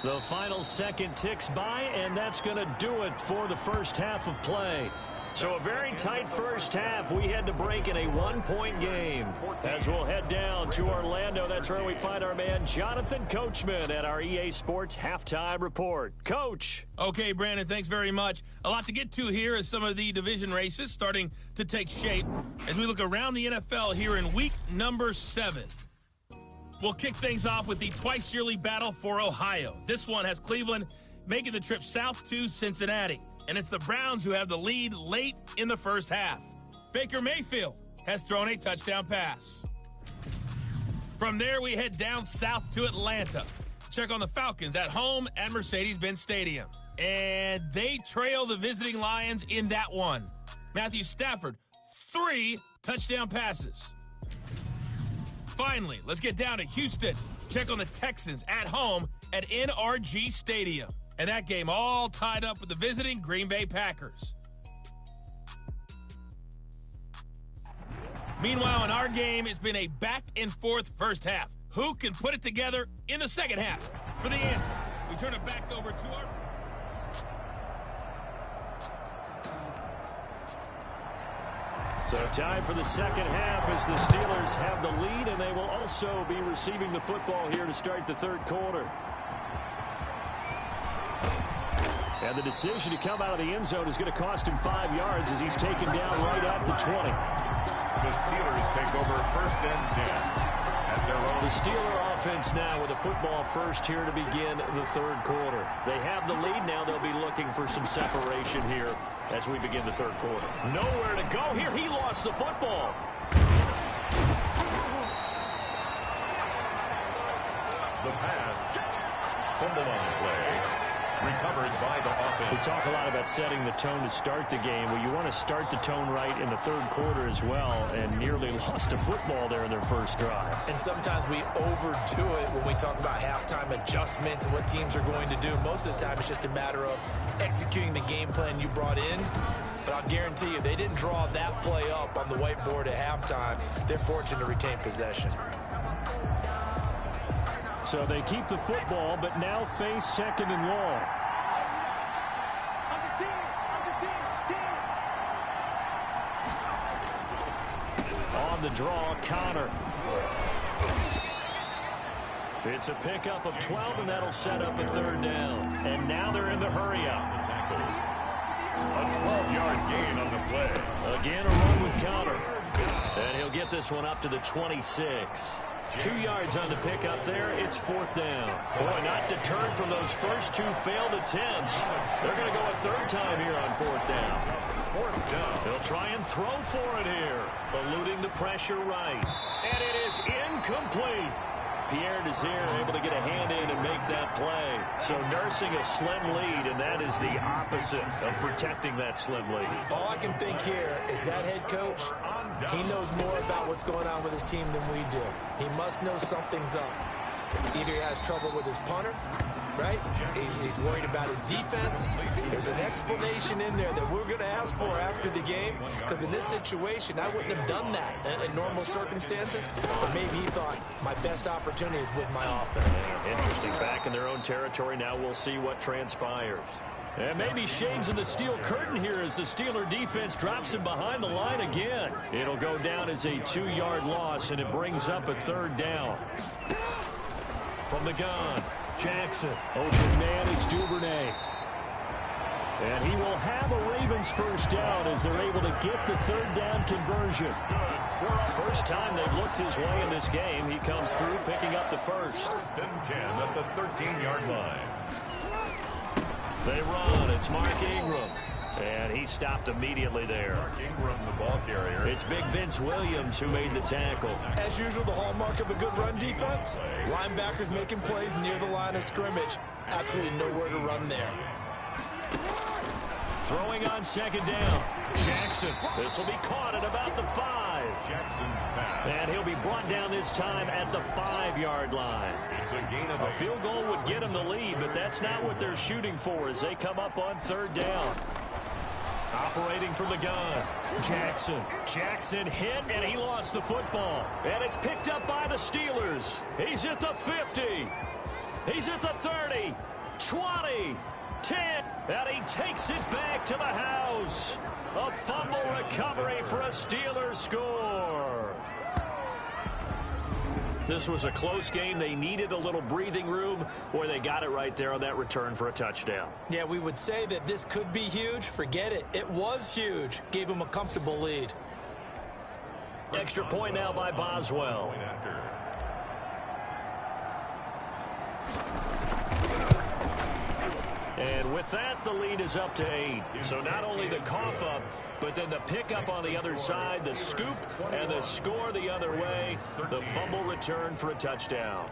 The final second ticks by, and that's going to do it for the first half of play. So a very tight first half. We had to break in a 1-point game. As we'll head down to Orlando, that's where we find our man Jonathan Coachman at our EA Sports Halftime Report. Coach. Okay, Brandon, thanks very much. A lot to get to here as some of the division races starting to take shape as we look around the NFL here in week number 7. We'll kick things off with the twice-yearly battle for Ohio. This one has Cleveland making the trip south to Cincinnati. And it's the Browns who have the lead late in the first half. Baker Mayfield has thrown a touchdown pass. From there, we head down south to Atlanta. Check on the Falcons at home at Mercedes-Benz Stadium. And they trail the visiting Lions in that one. Matthew Stafford, 3 touchdown passes. Finally, let's get down to Houston. Check on the Texans at home at NRG Stadium. And that game all tied up with the visiting Green Bay Packers. Meanwhile, in our game, it's been a back-and-forth first half. Who can put it together in the second half? For the answer, we turn it back over to our... So time for the second half as the Steelers have the lead, and they will also be receiving the football here to start the third quarter. And the decision to come out of the end zone is going to cost him 5 yards as he's taken down right at the 20. The Steelers take over 1st and 10 at their own. The Steeler offense now with a football first here to begin the third quarter. They have the lead now. They'll be looking for some separation here as we begin the third quarter. Nowhere to go here. He lost the football. The pass. Fumble on the play. Recovered by the offense. We talk a lot about setting the tone to start the game. Well, you want to start the tone right in the third quarter as well, and nearly lost a football there in their first drive. And sometimes we overdo it when we talk about halftime adjustments and what teams are going to do. Most of the time, it's just a matter of executing the game plan you brought in. But I'll guarantee you, they didn't draw that play up on the whiteboard at halftime. They're fortunate to retain possession. So they keep the football, but now face second and long. On the draw, Connor. It's a pickup of 12, and that'll set up a third down. And now they're in the hurry-up. A 12-yard gain on the play. Again, a run with Connor. And he'll get this one up to the 26. 2 yards on the pickup there. It's fourth down. Boy, not deterred from those first two failed attempts. They're going to go a third time here on fourth down. Fourth down. They'll try and throw for it here. Eluding the pressure right. And it is incomplete. Pierre Desir able to get a hand in and make that play. So nursing a slim lead, and that is the opposite of protecting that slim lead. All I can think here is that head coach, he knows more about what's going on with his team than we do. He must know something's up. Either he has trouble with his punter, right? He's worried about his defense. There's an explanation in there that we're going to ask for after the game, because in this situation, I wouldn't have done that in normal circumstances. But maybe he thought my best opportunity is with my offense. Interesting. Back in their own territory. Now we'll see what transpires. And maybe shades in the steel curtain here as the Steeler defense drops him behind the line again. It'll go down as a 2-yard loss, and it brings up a third down. From the gun, Jackson. Open man is Duvernay. And he will have a Ravens first down as they're able to get the third down conversion. First time they've looked his way in this game. He comes through picking up the first. First and 10 at the 13-yard line. They run. It's Mark Ingram. And he stopped immediately there. Mark Ingram, the ball carrier. It's Big Vince Williams who made the tackle. As usual, the hallmark of a good run defense. Linebackers making plays near the line of scrimmage. Absolutely nowhere to run there. Throwing on second down. Jackson. This will be caught at about the 5. Jackson's pass. And he'll be brought down this time at the 5-yard line. It's a gain of A field goal would get them the lead, but that's not what they're shooting for as they come up on third down. Operating from the gun, Jackson. Jackson hit, and he lost the football. And it's picked up by the Steelers. He's at the 50. He's at the 30, 20, 10. And he takes it back to the house. A fumble recovery for a Steelers score. This was a close game. They needed a little breathing room, or they got it right there on that return for a touchdown. Yeah, we would say that this could be huge. Forget it. It was huge. Gave him a comfortable lead. Extra point now by Boswell. And with that, the lead is up to 8. So not only the cough up, but then the pickup on the other side, the scoop, and the score the other way. The fumble return for a touchdown.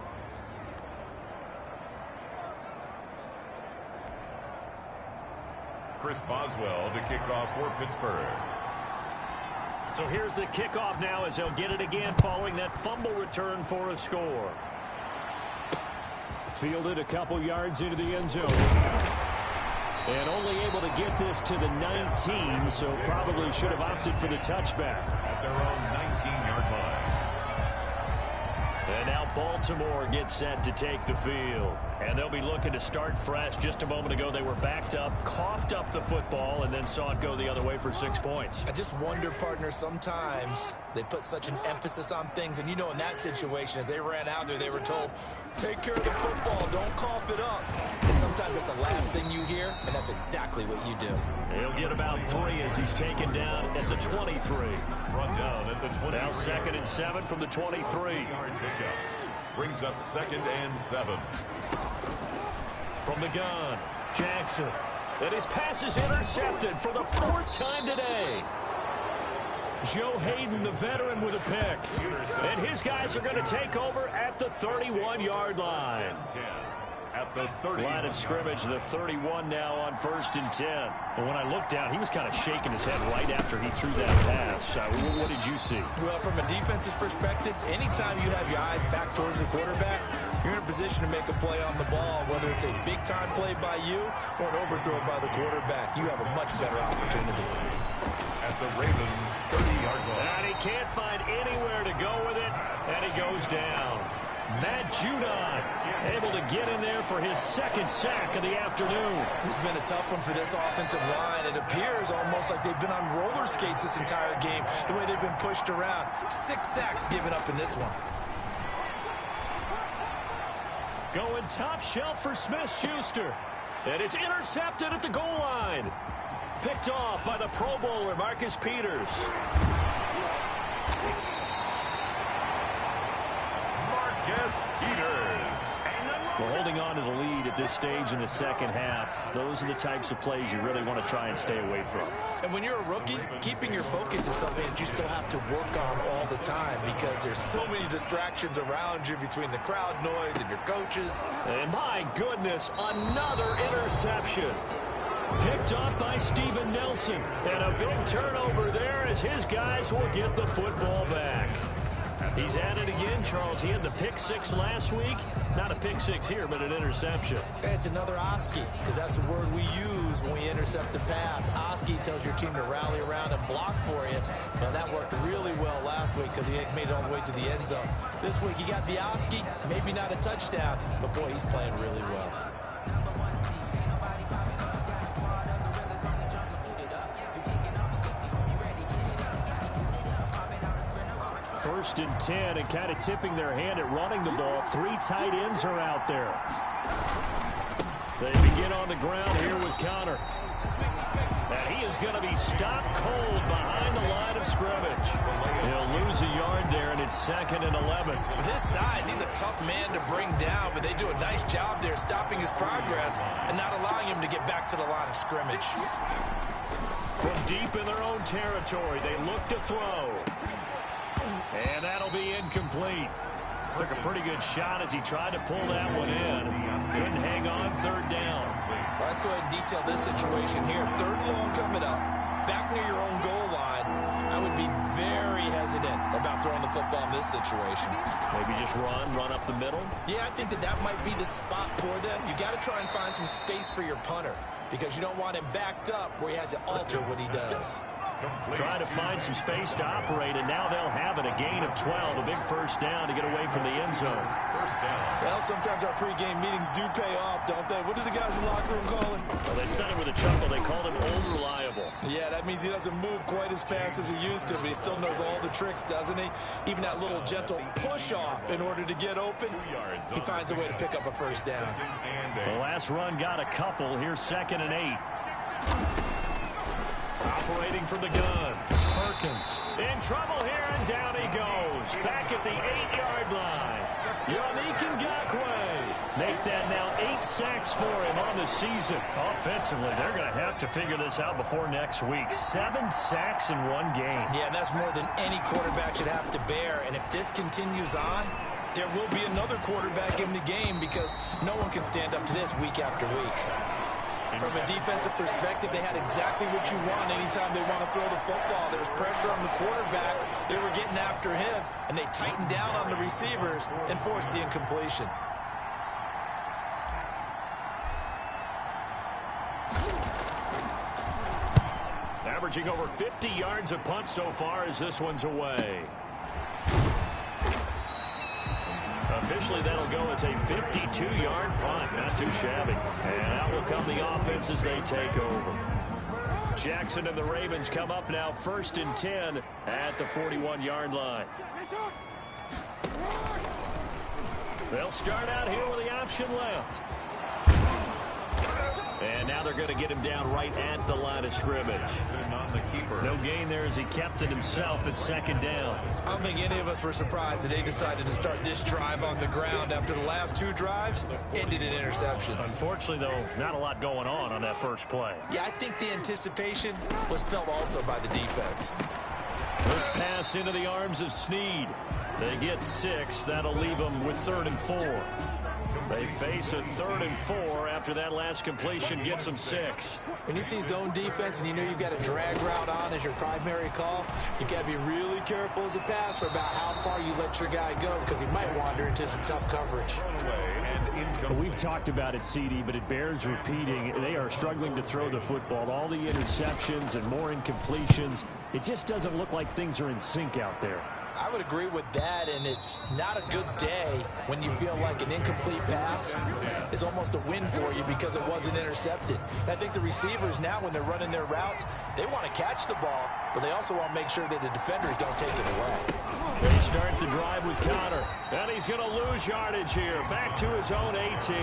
Chris Boswell to kick off for Pittsburgh. So here's the kickoff now as they'll get it again following that fumble return for a score. Fielded a couple yards into the end zone. And only able to get this to the 19, so probably should have opted for the touchback. At their own 19-yard line. And now Baltimore gets set to take the field. And they'll be looking to start fresh. Just a moment ago, they were backed up, coughed up the football, and then saw it go the other way for 6 points. I just wonder, partner, sometimes they put such an emphasis on things. And, you know, in that situation, as they ran out there, they were told, take care of the football, don't cough it up. And sometimes that's the last thing you hear, and that's that's exactly what you do. He'll get about 3 as he's taken down at the 23. Run down at the 23. Now 2nd and 7 from the 23. Yard pickup. Brings up 2nd and 7. From the gun, Jackson. And his pass is intercepted for the 4th time today. Joe Hayden, the veteran, with a pick. And his guys are going to take over at the 31-yard line. At the 30. Line of scrimmage, the 31 now on 1st and 10. And when I looked down, he was kind of shaking his head right after he threw that pass. What did you see? Well, from a defense's perspective, anytime you have your eyes back towards the quarterback, you're in a position to make a play on the ball, whether it's a big-time play by you or an overthrow by the quarterback. You have a much better opportunity. At the Ravens' 30-yard line. And he can't find anywhere to go with it, and he goes down. Matt Judon able to get in there for his 2nd sack of the afternoon. This has been a tough one for this offensive line. It appears almost like they've been on roller skates this entire game, the way they've been pushed around. 6 sacks given up in this one. Going top shelf for Smith-Schuster. And it's intercepted at the goal line. Picked off by the Pro Bowler, Marcus Peters. Well, holding on to the lead at this stage in the 2nd half, those are the types of plays you really want to try and stay away from. And when you're a rookie, keeping your focus is something that you still have to work on all the time because there's so many distractions around you between the crowd noise and your coaches. And my goodness, another interception. Picked off by Steven Nelson. And a big turnover there as his guys will get the football back. He's at it again, Charles. He had the pick 6 last week. Not a pick 6 here, but an interception. It's another Oski, because that's the word we use when we intercept a pass. Oski tells your team to rally around and block for you. But that worked really well last week because he made it all the way to the end zone. This week he got the Oski, maybe not a touchdown, but boy, he's playing really well. First and 10, and kind of tipping their hand at running the ball. 3 tight ends are out there. They begin on the ground here with Connor. And he is going to be stopped cold behind the line of scrimmage. He'll lose a yard there, and it's 2nd and 11. With his size, he's a tough man to bring down, but they do a nice job there stopping his progress and not allowing him to get back to the line of scrimmage. From deep in their own territory, they look to throw. And that'll be incomplete. Took a pretty good shot as he tried to pull that one in. Couldn't hang on, 3rd down. Well, let's go ahead and detail this situation here. 3rd and long coming up. Back near your own goal line. I would be very hesitant about throwing the football in this situation. Maybe just run up the middle? Yeah, I think that might be the spot for them. You got to try and find some space for your punter because you don't want him backed up where he has to alter what he does. Trying to find some space to operate, and now they'll have it. A gain of 12, a big 1st down to get away from the end zone. Well, sometimes our pregame meetings do pay off, don't they? What do the guys in the locker room call him? Well, they said it with a chuckle. They called him old reliable. Yeah, that means he doesn't move quite as fast as he used to, but he still knows all the tricks, doesn't he? Even that little gentle push-off in order to get open, he finds a way to pick up a 1st down. The last run got a couple. Here's 2nd and 8. Operating from the gun. Perkins in trouble here, and down he goes. Back at the 8-yard line. Yannick Ngakoue. Make that now 8 sacks for him on the season. Offensively, they're going to have to figure this out before next week. 7 sacks in 1 game. Yeah, and that's more than any quarterback should have to bear. And if this continues on, there will be another quarterback in the game because no one can stand up to this week after week. From a defensive perspective, they had exactly what you want anytime they want to throw the football. There was pressure on the quarterback. They were getting after him, and they tightened down on the receivers and forced the incompletion. Averaging over 50 yards a punt so far as this one's away. Officially, that'll go as a 52-yard punt. Not too shabby. And out will come the offense as they take over. Jackson and the Ravens come up now 1st and 10 at the 41-yard line. They'll start out here with the option left. And now they're going to get him down right at the line of scrimmage. No gain there as he kept it himself at second down. I don't think any of us were surprised that they decided to start this drive on the ground after the last 2 drives ended in interceptions. Unfortunately, though, not a lot going on that first play. Yeah, I think the anticipation was felt also by the defense. This pass into the arms of Snead. They get 6. That'll leave them with 3rd and 4. They face a 3rd and 4 after that last completion gets them 6. When you see zone defense and you know you've got a drag route on as your primary call, you've got to be really careful as a passer about how far you let your guy go because he might wander into some tough coverage. We've talked about it, CD, but it bears repeating. They are struggling to throw the football. All the interceptions and more incompletions. It just doesn't look like things are in sync out there. I would agree with that, and it's not a good day when you feel like an incomplete pass is almost a win for you because it wasn't intercepted. And I think the receivers now, when they're running their routes, they want to catch the ball, but they also want to make sure that the defenders don't take it away. They start the drive with Connor, and he's going to lose yardage here. Back to his own 18.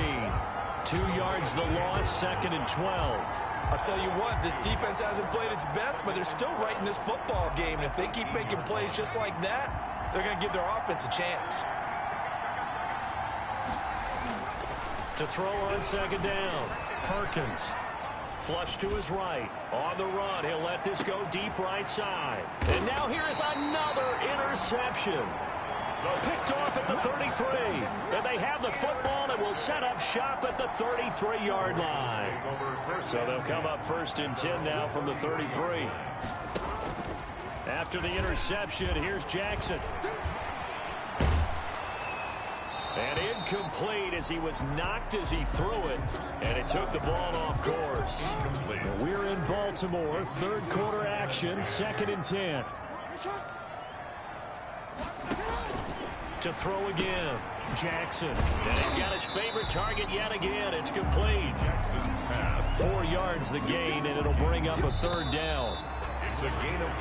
2 yards the loss, 2nd and 12. I'll tell you what, this defense hasn't played its best, but they're still right in this football game. And if they keep making plays just like that, they're going to give their offense a chance. To throw on 2nd down, Perkins. Flush to his right. On the run, he'll let this go deep right side. And now here is another interception. Picked off at the 33. And they have the football and will set up shop at the 33-yard line. So they'll come up 1st and 10 now from the 33. After the interception, here's Jackson. And incomplete as he was knocked as he threw it. And it took the ball off course. We're in Baltimore. 3rd quarter action. 2nd and 10. To throw again, Jackson. And he's got his favorite target yet again. It's complete. Jackson's pass. 4 yards the gain, and it'll bring up a 3rd down. It's a gain of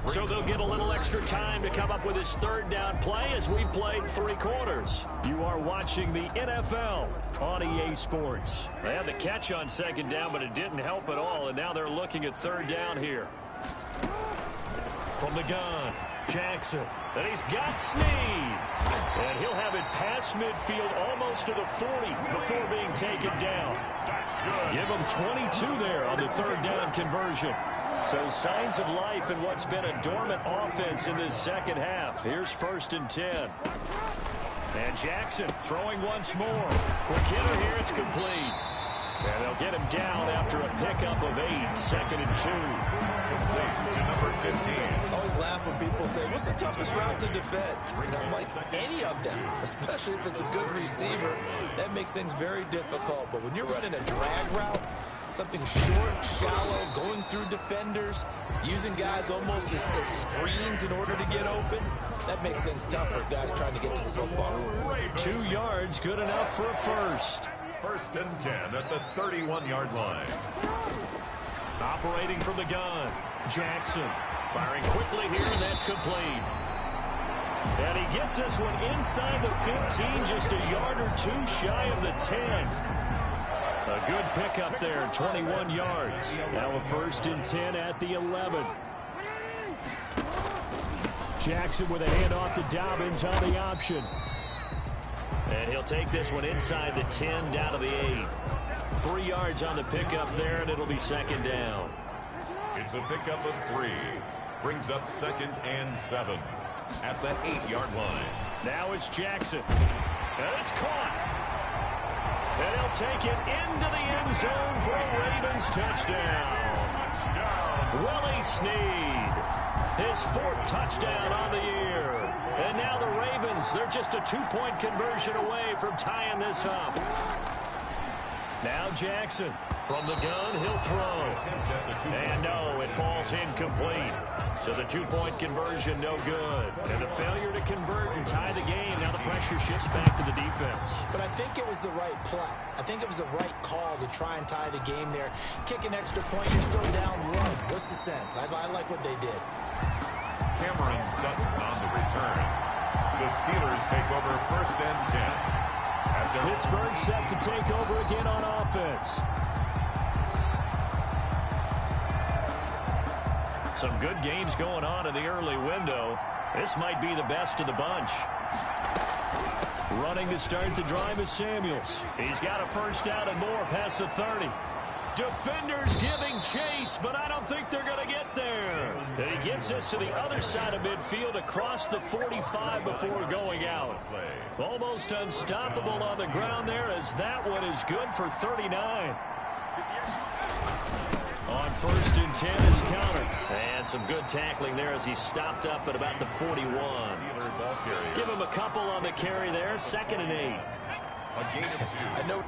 4. So they'll get a little extra time to come up with his 3rd down play as we've played 3 quarters. You are watching the NFL on EA Sports. They had the catch on 2nd down, but it didn't help at all, and now they're looking at 3rd down here. From the gun, Jackson. And he's got Snead. And he'll have it past midfield almost to the 40 before being taken down. Give him 22 there on the 3rd down conversion. So signs of life in what's been a dormant offense in this 2nd half. Here's 1st and 10. And Jackson throwing once more. Quick hitter here, it's complete. And they'll get him down after a pickup of 8, 2nd and 2. Complete to number 15. I always laugh when people say, what's the toughest route to defend? And I'm like, any of them, especially if it's a good receiver. That makes things very difficult. But when you're running a drag route, something short, shallow, going through defenders, using guys almost as screens in order to get open, that makes things tough for guys trying to get to the football. 2 yards, good enough for a 1st. 1st and 10 at the 31-yard line. Operating from the gun, Jackson. Firing quickly here, and that's complete. And he gets this one inside the 15, just a yard or 2 shy of the 10. A good pickup there, 21 yards. Now a 1st and 10 at the 11. Jackson with a handoff to Dobbins on the option. And he'll take this one inside the 10 down to the 8. 3 yards on the pickup there, and it'll be 2nd down. It's a pickup of 3. Brings up 2nd and 7 at the 8-yard line. Now it's Jackson. And it's caught. And he'll take it into the end zone for a Ravens touchdown. Willie Snead. His 4th touchdown on the year. And now the Ravens, they're just a 2-point conversion away from tying this up. Now Jackson. From the gun, he'll throw. And no, it falls incomplete. So the 2-point conversion, no good. And a failure to convert and tie the game. Now the pressure shifts back to the defense. But I think it was the right play. I think it was the right call to try and tie the game there. Kick an extra point, you're still down 1. What's the sense? I like what they did. Cameron Sutton on the return. The Steelers take over 1st and 10. Pittsburgh set to take over again on offense. Some good games going on in the early window. This might be the best of the bunch. Running to start the drive is Samuels. He's got a first down and more past the 30. Defenders giving chase, but I don't think they're going to get there. And he gets us to the other side of midfield across the 45 before going out. Almost unstoppable on the ground there, as that one is good for 39. On 1st and 10 is counter. And some good tackling there as he stopped up at about the 41. Give him a couple on the carry there. 2nd and 8. A gain of 2. I know.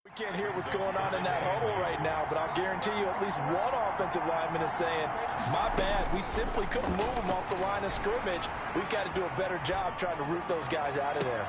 We can't hear what's going on in that huddle right now, but I'll guarantee you at least one offensive lineman is saying, my bad, we simply couldn't move them off the line of scrimmage. We've got to do a better job trying to root those guys out of there.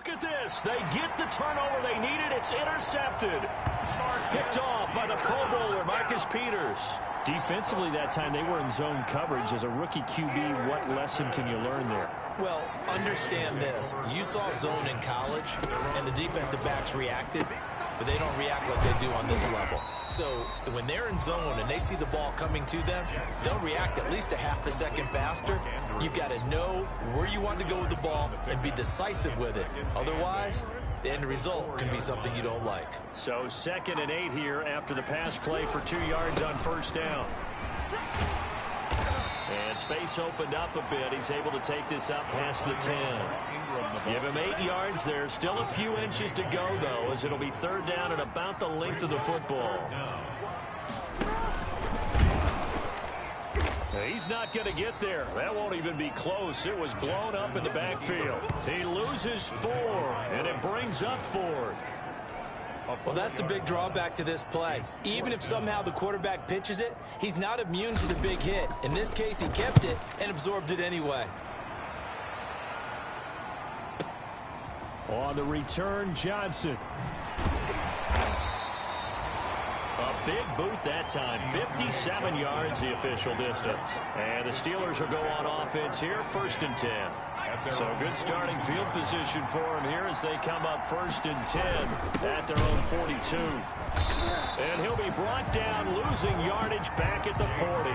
Look at this. They get the turnover they needed. It's intercepted. Picked off by the Pro Bowler, Marcus Peters. Defensively that time, they were in zone coverage. As a rookie QB, what lesson can you learn there? Well, understand this. You saw zone in college, and the defensive backs reacted, but they don't react like they do on this level. So when they're in zone and they see the ball coming to them, they'll react at least a half a second faster. You've got to know where you want to go with the ball and be decisive with it. Otherwise, the end result can be something you don't like. So 2nd and 8 here after the pass play for 2 yards on first down. And space opened up a bit. He's able to take this up past the 10. Give him 8 yards there. Still a few inches to go, though, as it'll be 3rd down and about the length of the football. He's not going to get there. That won't even be close. It was blown up in the backfield. He loses 4, and it brings up 4th. Well, that's the big drawback to this play. Even if somehow the quarterback pitches it, he's not immune to the big hit. In this case, he kept it and absorbed it anyway. On the return, Johnson. A big boot that time. 57 yards the official distance. And the Steelers will go on offense here, 1st and 10. So good starting field position for him here as they come up 1st and 10 at their own 42. And he'll be brought down, losing yardage back at the 40.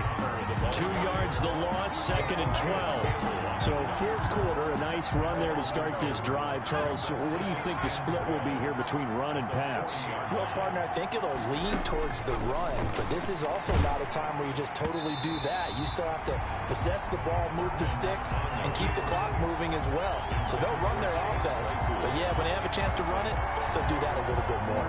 2 yards the loss, 2nd and 12. So 4th quarter, a nice run there to start this drive. Charles, what do you think the split will be here between run and pass? Well, partner, I think it'll lean towards the run, but this is also not a time where you just totally do that. You still have to possess the ball, move the sticks, and keep the clock moving as well. So they'll run their offense, but yeah, when they have a chance to run it, they'll do that a little bit more.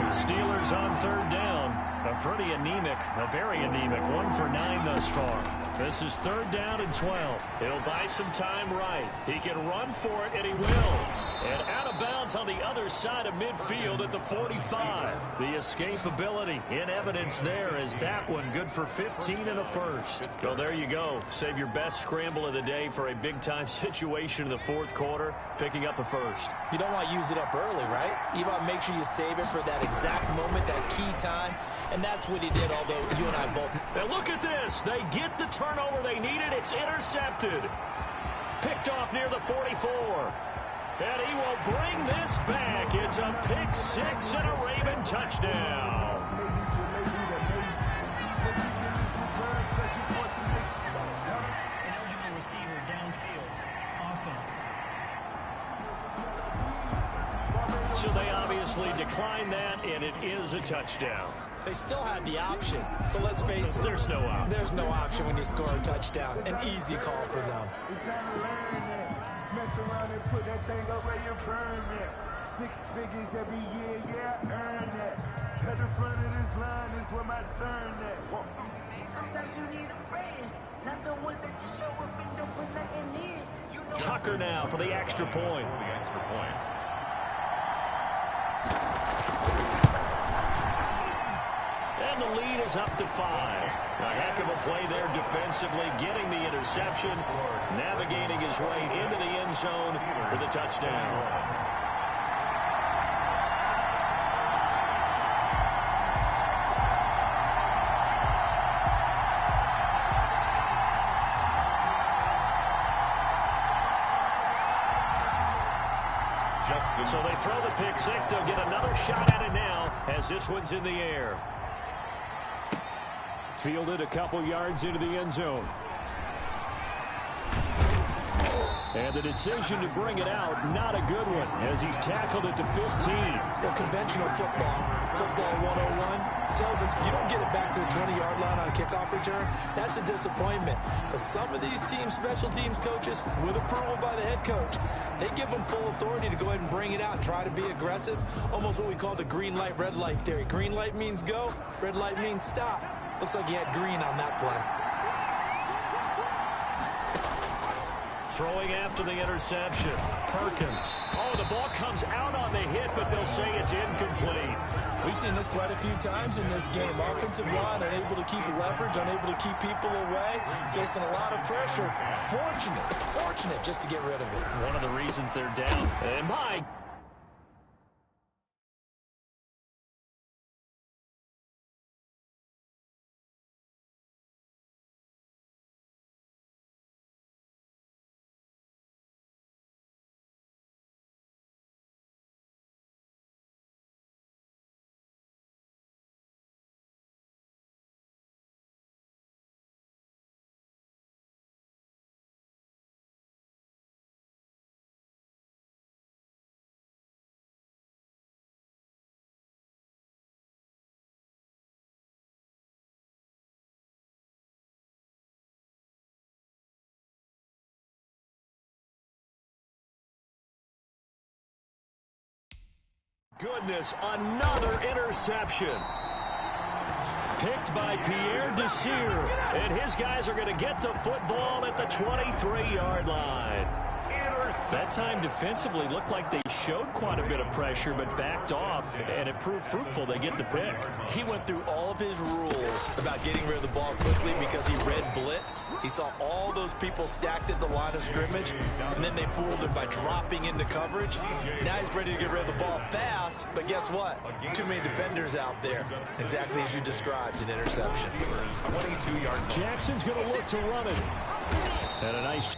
Steelers on 3rd down. A pretty anemic, a very anemic 1 for 9 thus far. This is 3rd down and 12. He'll buy some time right. He can run for it, and he will. And out of bounds on the other side of midfield at the 45. The escapability in evidence there as that one good for 15 and a first. So there you go. Save your best scramble of the day for a big-time situation in the 4th quarter, picking up the first. You don't want to use it up early, right? You want to make sure you save it for that exact moment, that key time. And that's what he did, although you and I both. And look at this. They get the turnover they needed. It's intercepted. Picked off near the 44. And he will bring this back. It's a pick 6 and a Raven touchdown. An eligible receiver downfield. Offense. So they obviously declined that, and it is a touchdown. They still had the option, but let's face it. There's no option. There's no option when you score a touchdown. An easy call for them. It's time to learn that. Mess around and put that thing up where you burn that. 6 figures every year, yeah, earn that. At the front of this line is where my turn at. Sometimes you need a friend, not the ones that just show up and don't put nothing in. You know Tucker now for the extra point. And the lead is up to 5. A heck of a play there defensively, getting the interception, navigating his way into the end zone for the touchdown. So they throw the pick 6. They'll get another shot at it now as this one's in the air. Fielded a couple yards into the end zone. And the decision to bring it out, not a good one, as he's tackled it to 15. Well, conventional football 101, tells us if you don't get it back to the 20-yard line on a kickoff return, that's a disappointment. But some of these teams, special teams coaches, with approval by the head coach, they give them full authority to go ahead and bring it out and try to be aggressive, almost what we call the green light, red light theory. Green light means go, red light means stop. Looks like he had green on that play. Throwing after the interception. Perkins. Oh, the ball comes out on the hit, but they'll say it's incomplete. We've seen this quite a few times in this game. Offensive line unable to keep leverage, unable to keep people away, facing a lot of pressure. Fortunate just to get rid of it. One of the reasons they're down. And My. Goodness, another interception. Picked by Pierre Desir. And his guys are going to get the football at the 23-yard line. That time defensively looked like they showed quite a bit of pressure but backed off, and it proved fruitful. They get the pick. He went through all of his rules about getting rid of the ball quickly because he read blitz. He saw all those people stacked at the line of scrimmage, and then they fooled him by dropping into coverage. Now he's ready to get rid of the ball fast, but guess what? Too many defenders out there. Exactly as you described, an interception. Jackson's going to look to run it. And a nice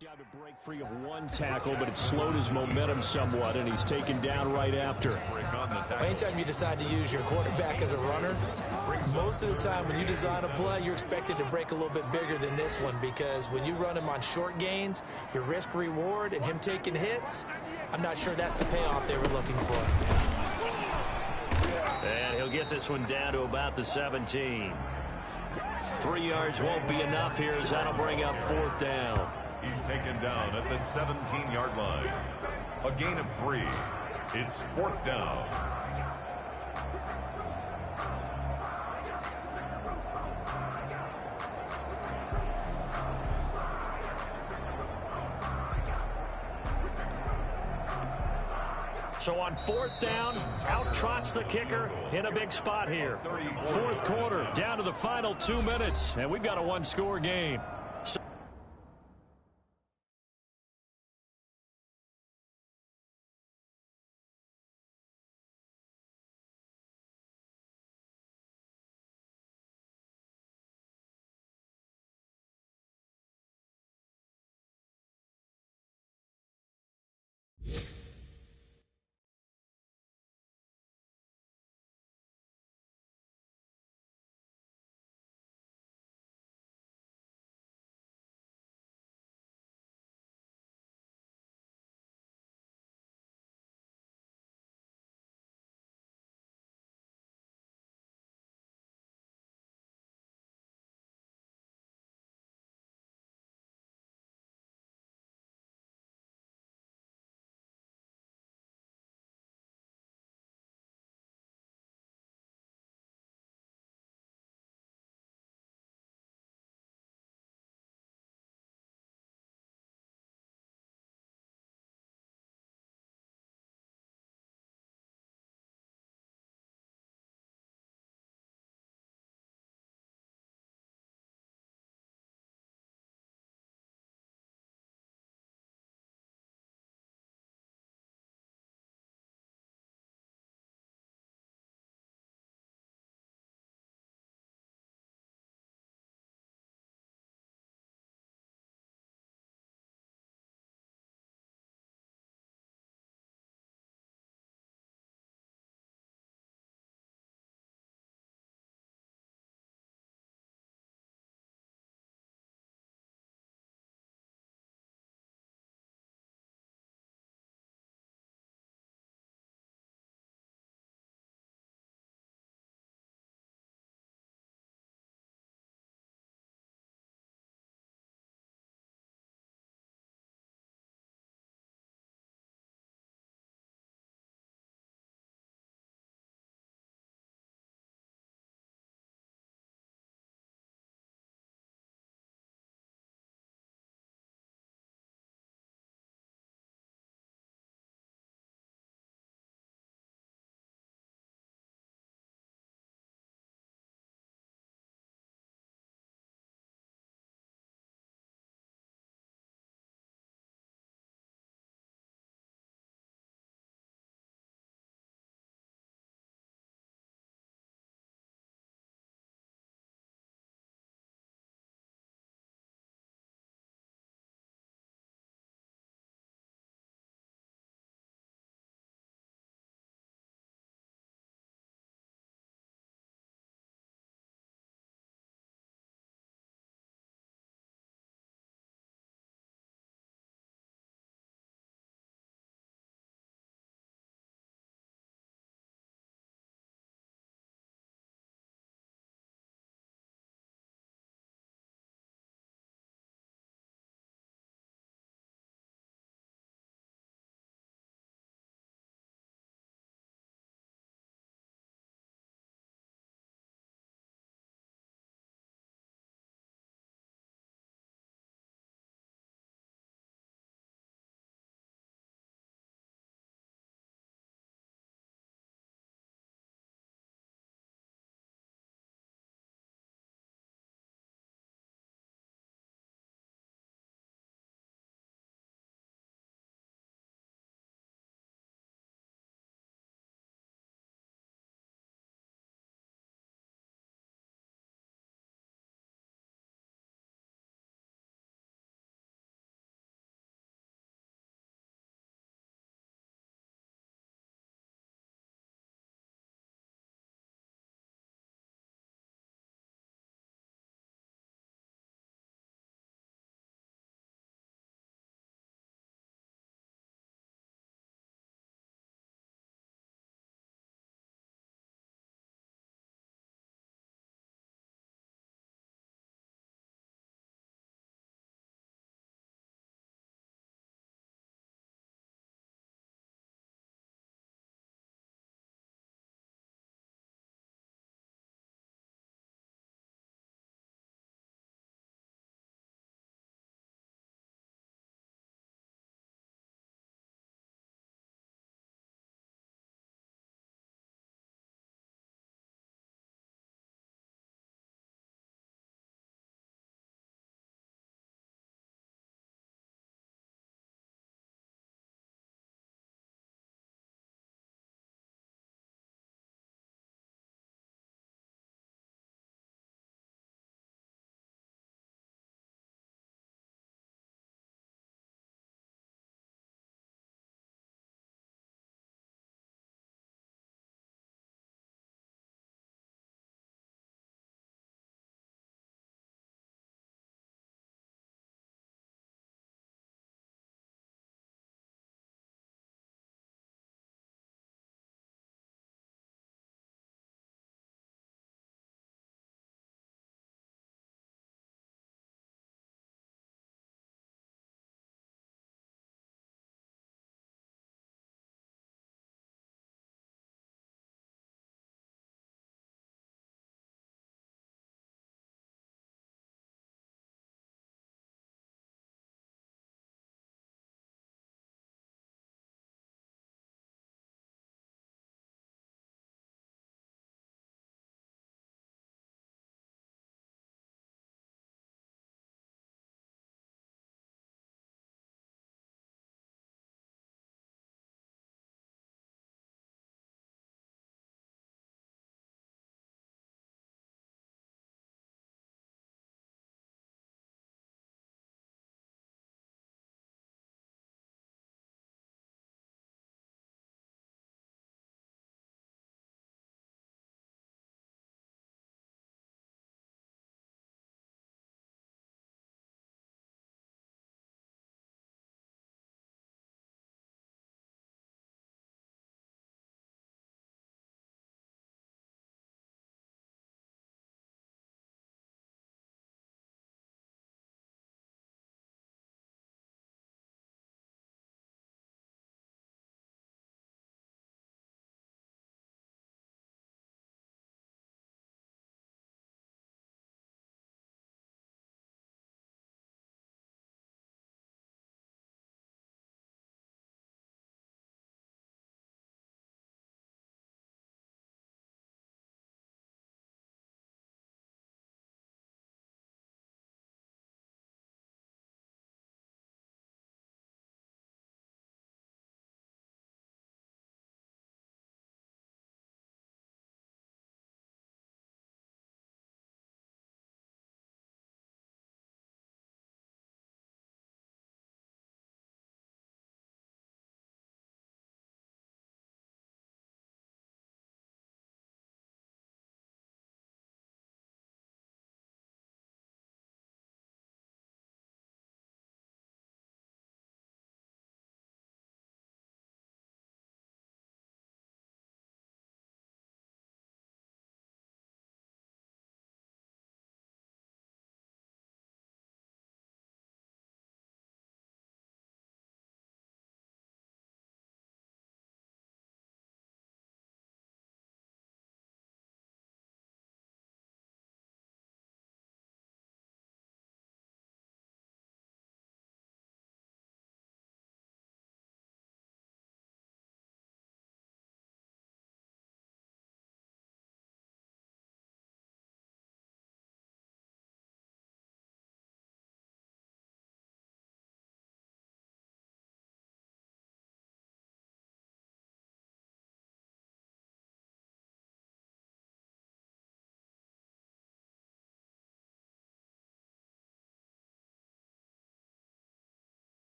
Job to break free of one tackle, but it slowed his momentum somewhat, and he's taken down right after. Anytime you decide to use your quarterback as a runner, most of the time when you design a play, you're expected to break a little bit bigger than this one, because when you run him on short gains, your risk-reward and him taking hits, I'm not sure that's the payoff they were looking for. And he'll get this one down to about the 17. 3 yards won't be enough here, as that'll bring up 4th down. He's taken down at the 17-yard line. A gain of 3. It's 4th down. So on 4th down, out trots the kicker in a big spot here. 4th quarter, down to the final 2 minutes, and we've got a one-score game.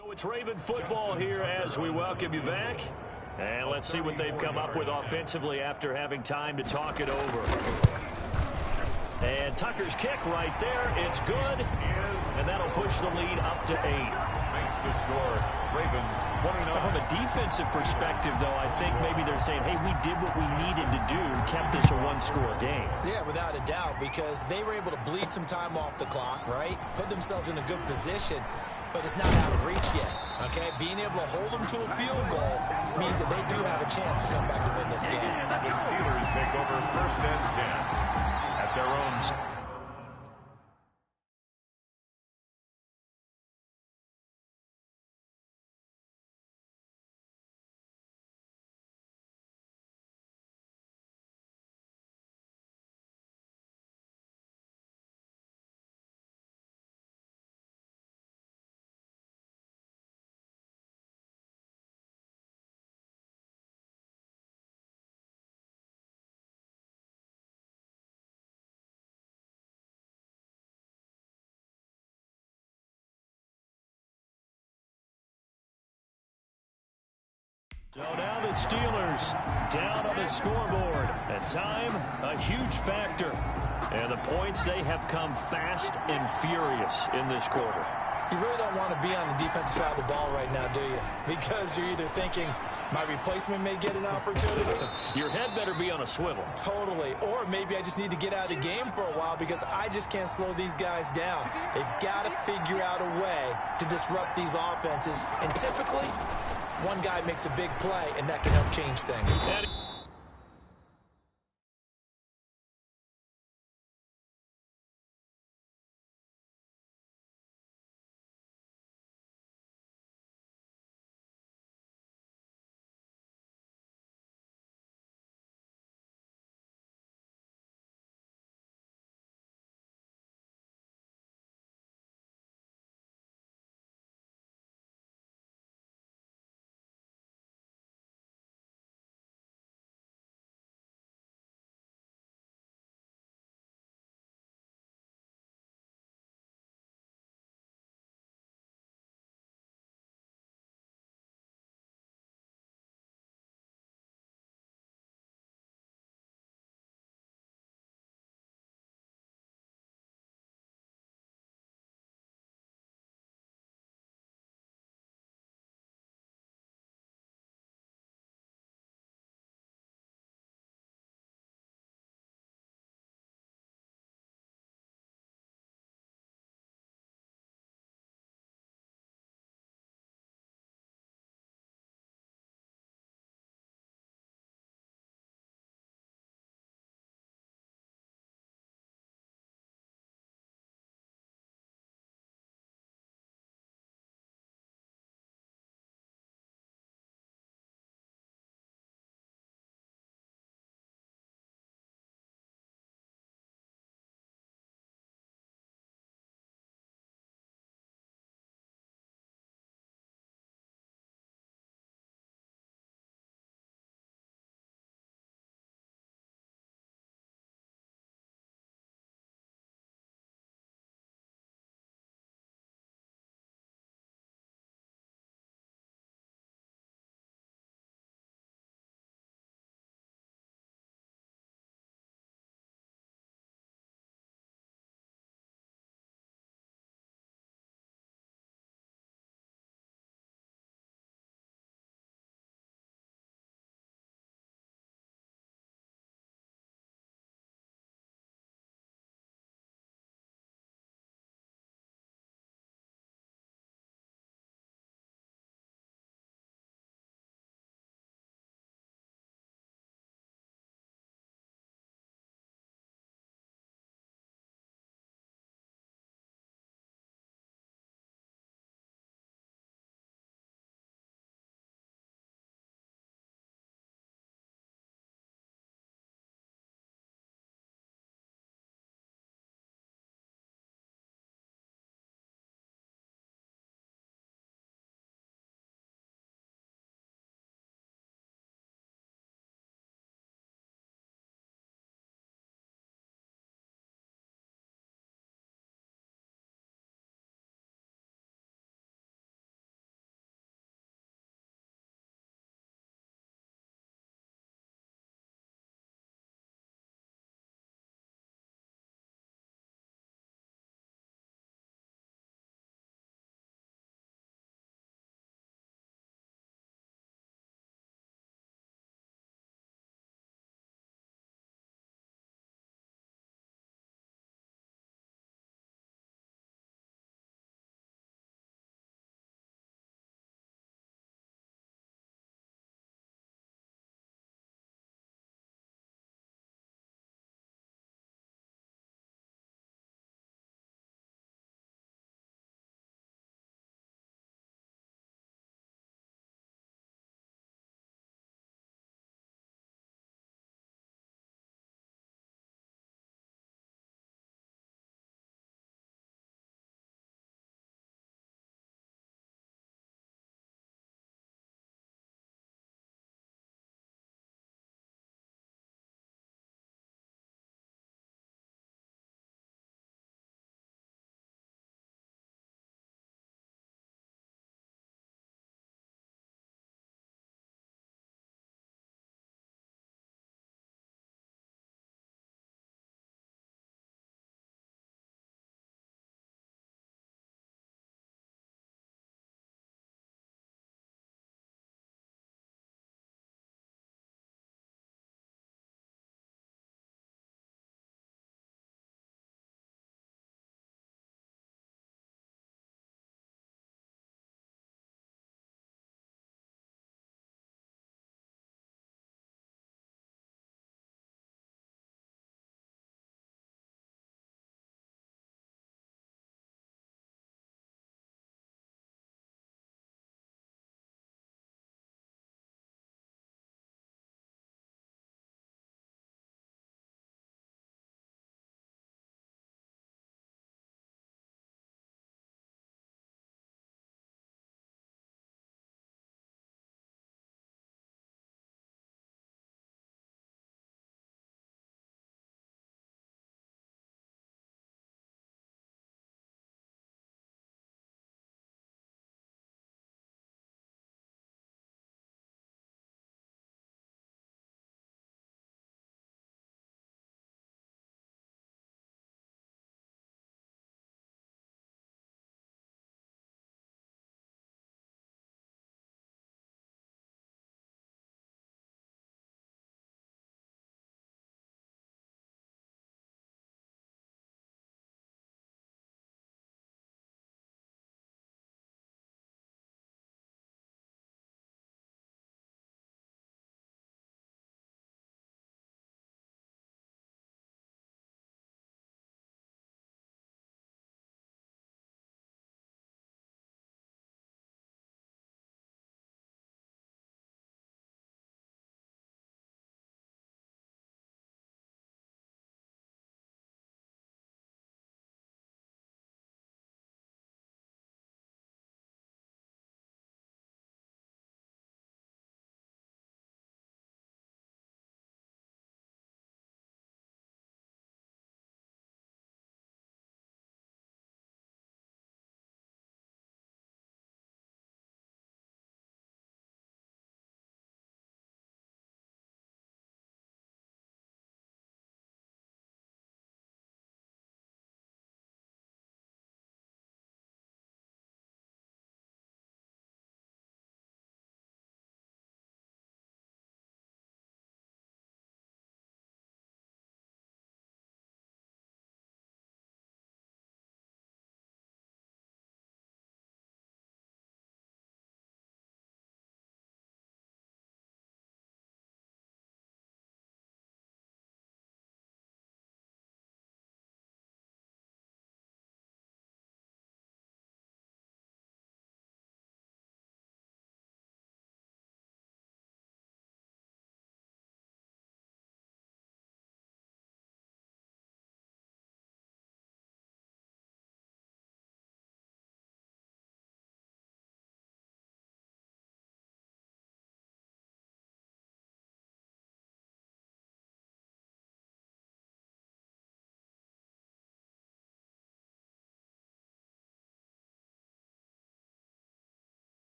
So it's Raven football here as we welcome you back. And let's see what they've come up with offensively after having time to talk it over. And Tucker's kick right there. It's good. And that'll push the lead up to 8. Makes the score. Ravens 29. From a defensive perspective, though, I think maybe they're saying, hey, we did what we needed to do and kept this a one-score game. Yeah, without a doubt, because they were able to bleed some time off the clock, right? Put themselves in a good position, but it's not out of reach yet, okay? Being able to hold them to a field goal means that they do have a chance to come back and win this game. The Steelers take over 1st and 10 at their own. So now the Steelers down on the scoreboard. And time, a huge factor. And the points, they have come fast and furious in this quarter. You really don't want to be on the defensive side of the ball right now, do you? Because you're either thinking, my replacement may get an opportunity. Your head better be on a swivel. Totally. Or maybe I just need to get out of the game for a while because I just can't slow these guys down. They've got to figure out a way to disrupt these offenses. And typically, one guy makes a big play, and that can help change things.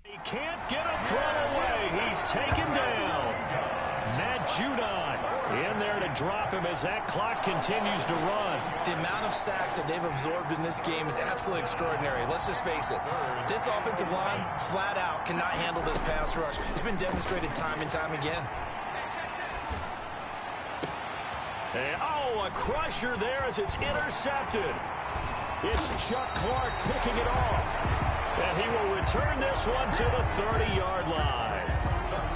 He can't get a throw away. He's taken down. Matt Judon in there to drop him as that clock continues to run. The amount of sacks that they've absorbed in this game is absolutely extraordinary. Let's just face it. This offensive line, flat out, cannot handle this pass rush. It's been demonstrated time and time again. And, oh, a crusher there as it's intercepted. It's Chuck Clark picking it off. And he will return this one to the 30-yard line.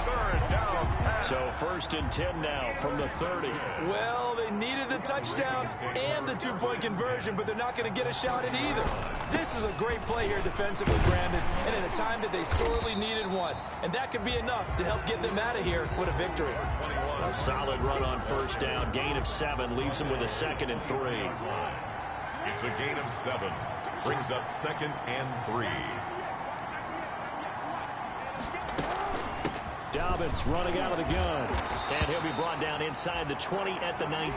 Third down pass. So 1st and 10 now from the 30. Well, they needed the touchdown and the two-point conversion, but they're not going to get a shot at either. This is a great play here defensively, Brandon, and at a time that they sorely needed one. And that could be enough to help get them out of here with a victory. A solid run on 1st down. Gain of 7 leaves them with a 2nd and 3. It's a gain of 7. Brings up 2nd and 3. Dobbins running out of the gun. And he'll be brought down inside the 20 at the 19.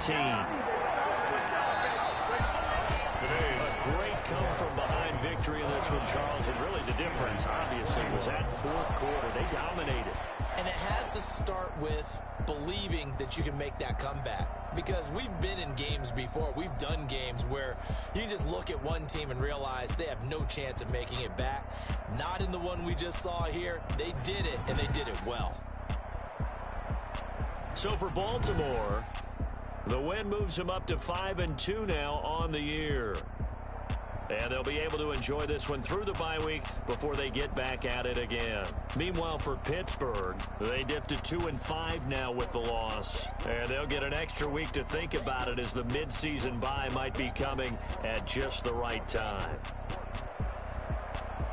Today, a great come-from-behind victory in this one, Charles. And really the difference, obviously, was that 4th quarter. They dominated. And it has to start with believing that you can make that comeback. Because we've been in games before. We've done games where you just look at one team and realize they have no chance of making it back. Not in the one we just saw here. They did it, and they did it well. So for Baltimore, the win moves them up to 5-2 now on the year. And they'll be able to enjoy this one through the bye week before they get back at it again. Meanwhile, for Pittsburgh, they dipped to 2-5 now with the loss. And they'll get an extra week to think about it as the midseason bye might be coming at just the right time.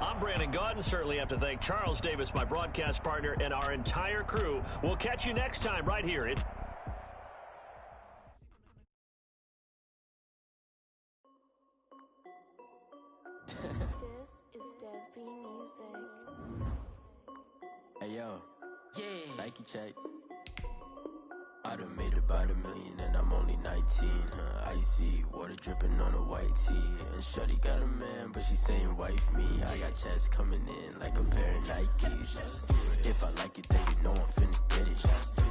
I'm Brandon Gaudin. Certainly have to thank Charles Davis, my broadcast partner, and our entire crew. We'll catch you next time right here. This is Dev B Music. Hey yo, Yeah. Nike check. I done made about $1 million and I'm only 19, huh? Icy, water dripping on a white tee. And shorty got a man, but she saying wife me. I got checks coming in like a pair of Nikes. If I like it, then you know I'm finna get it.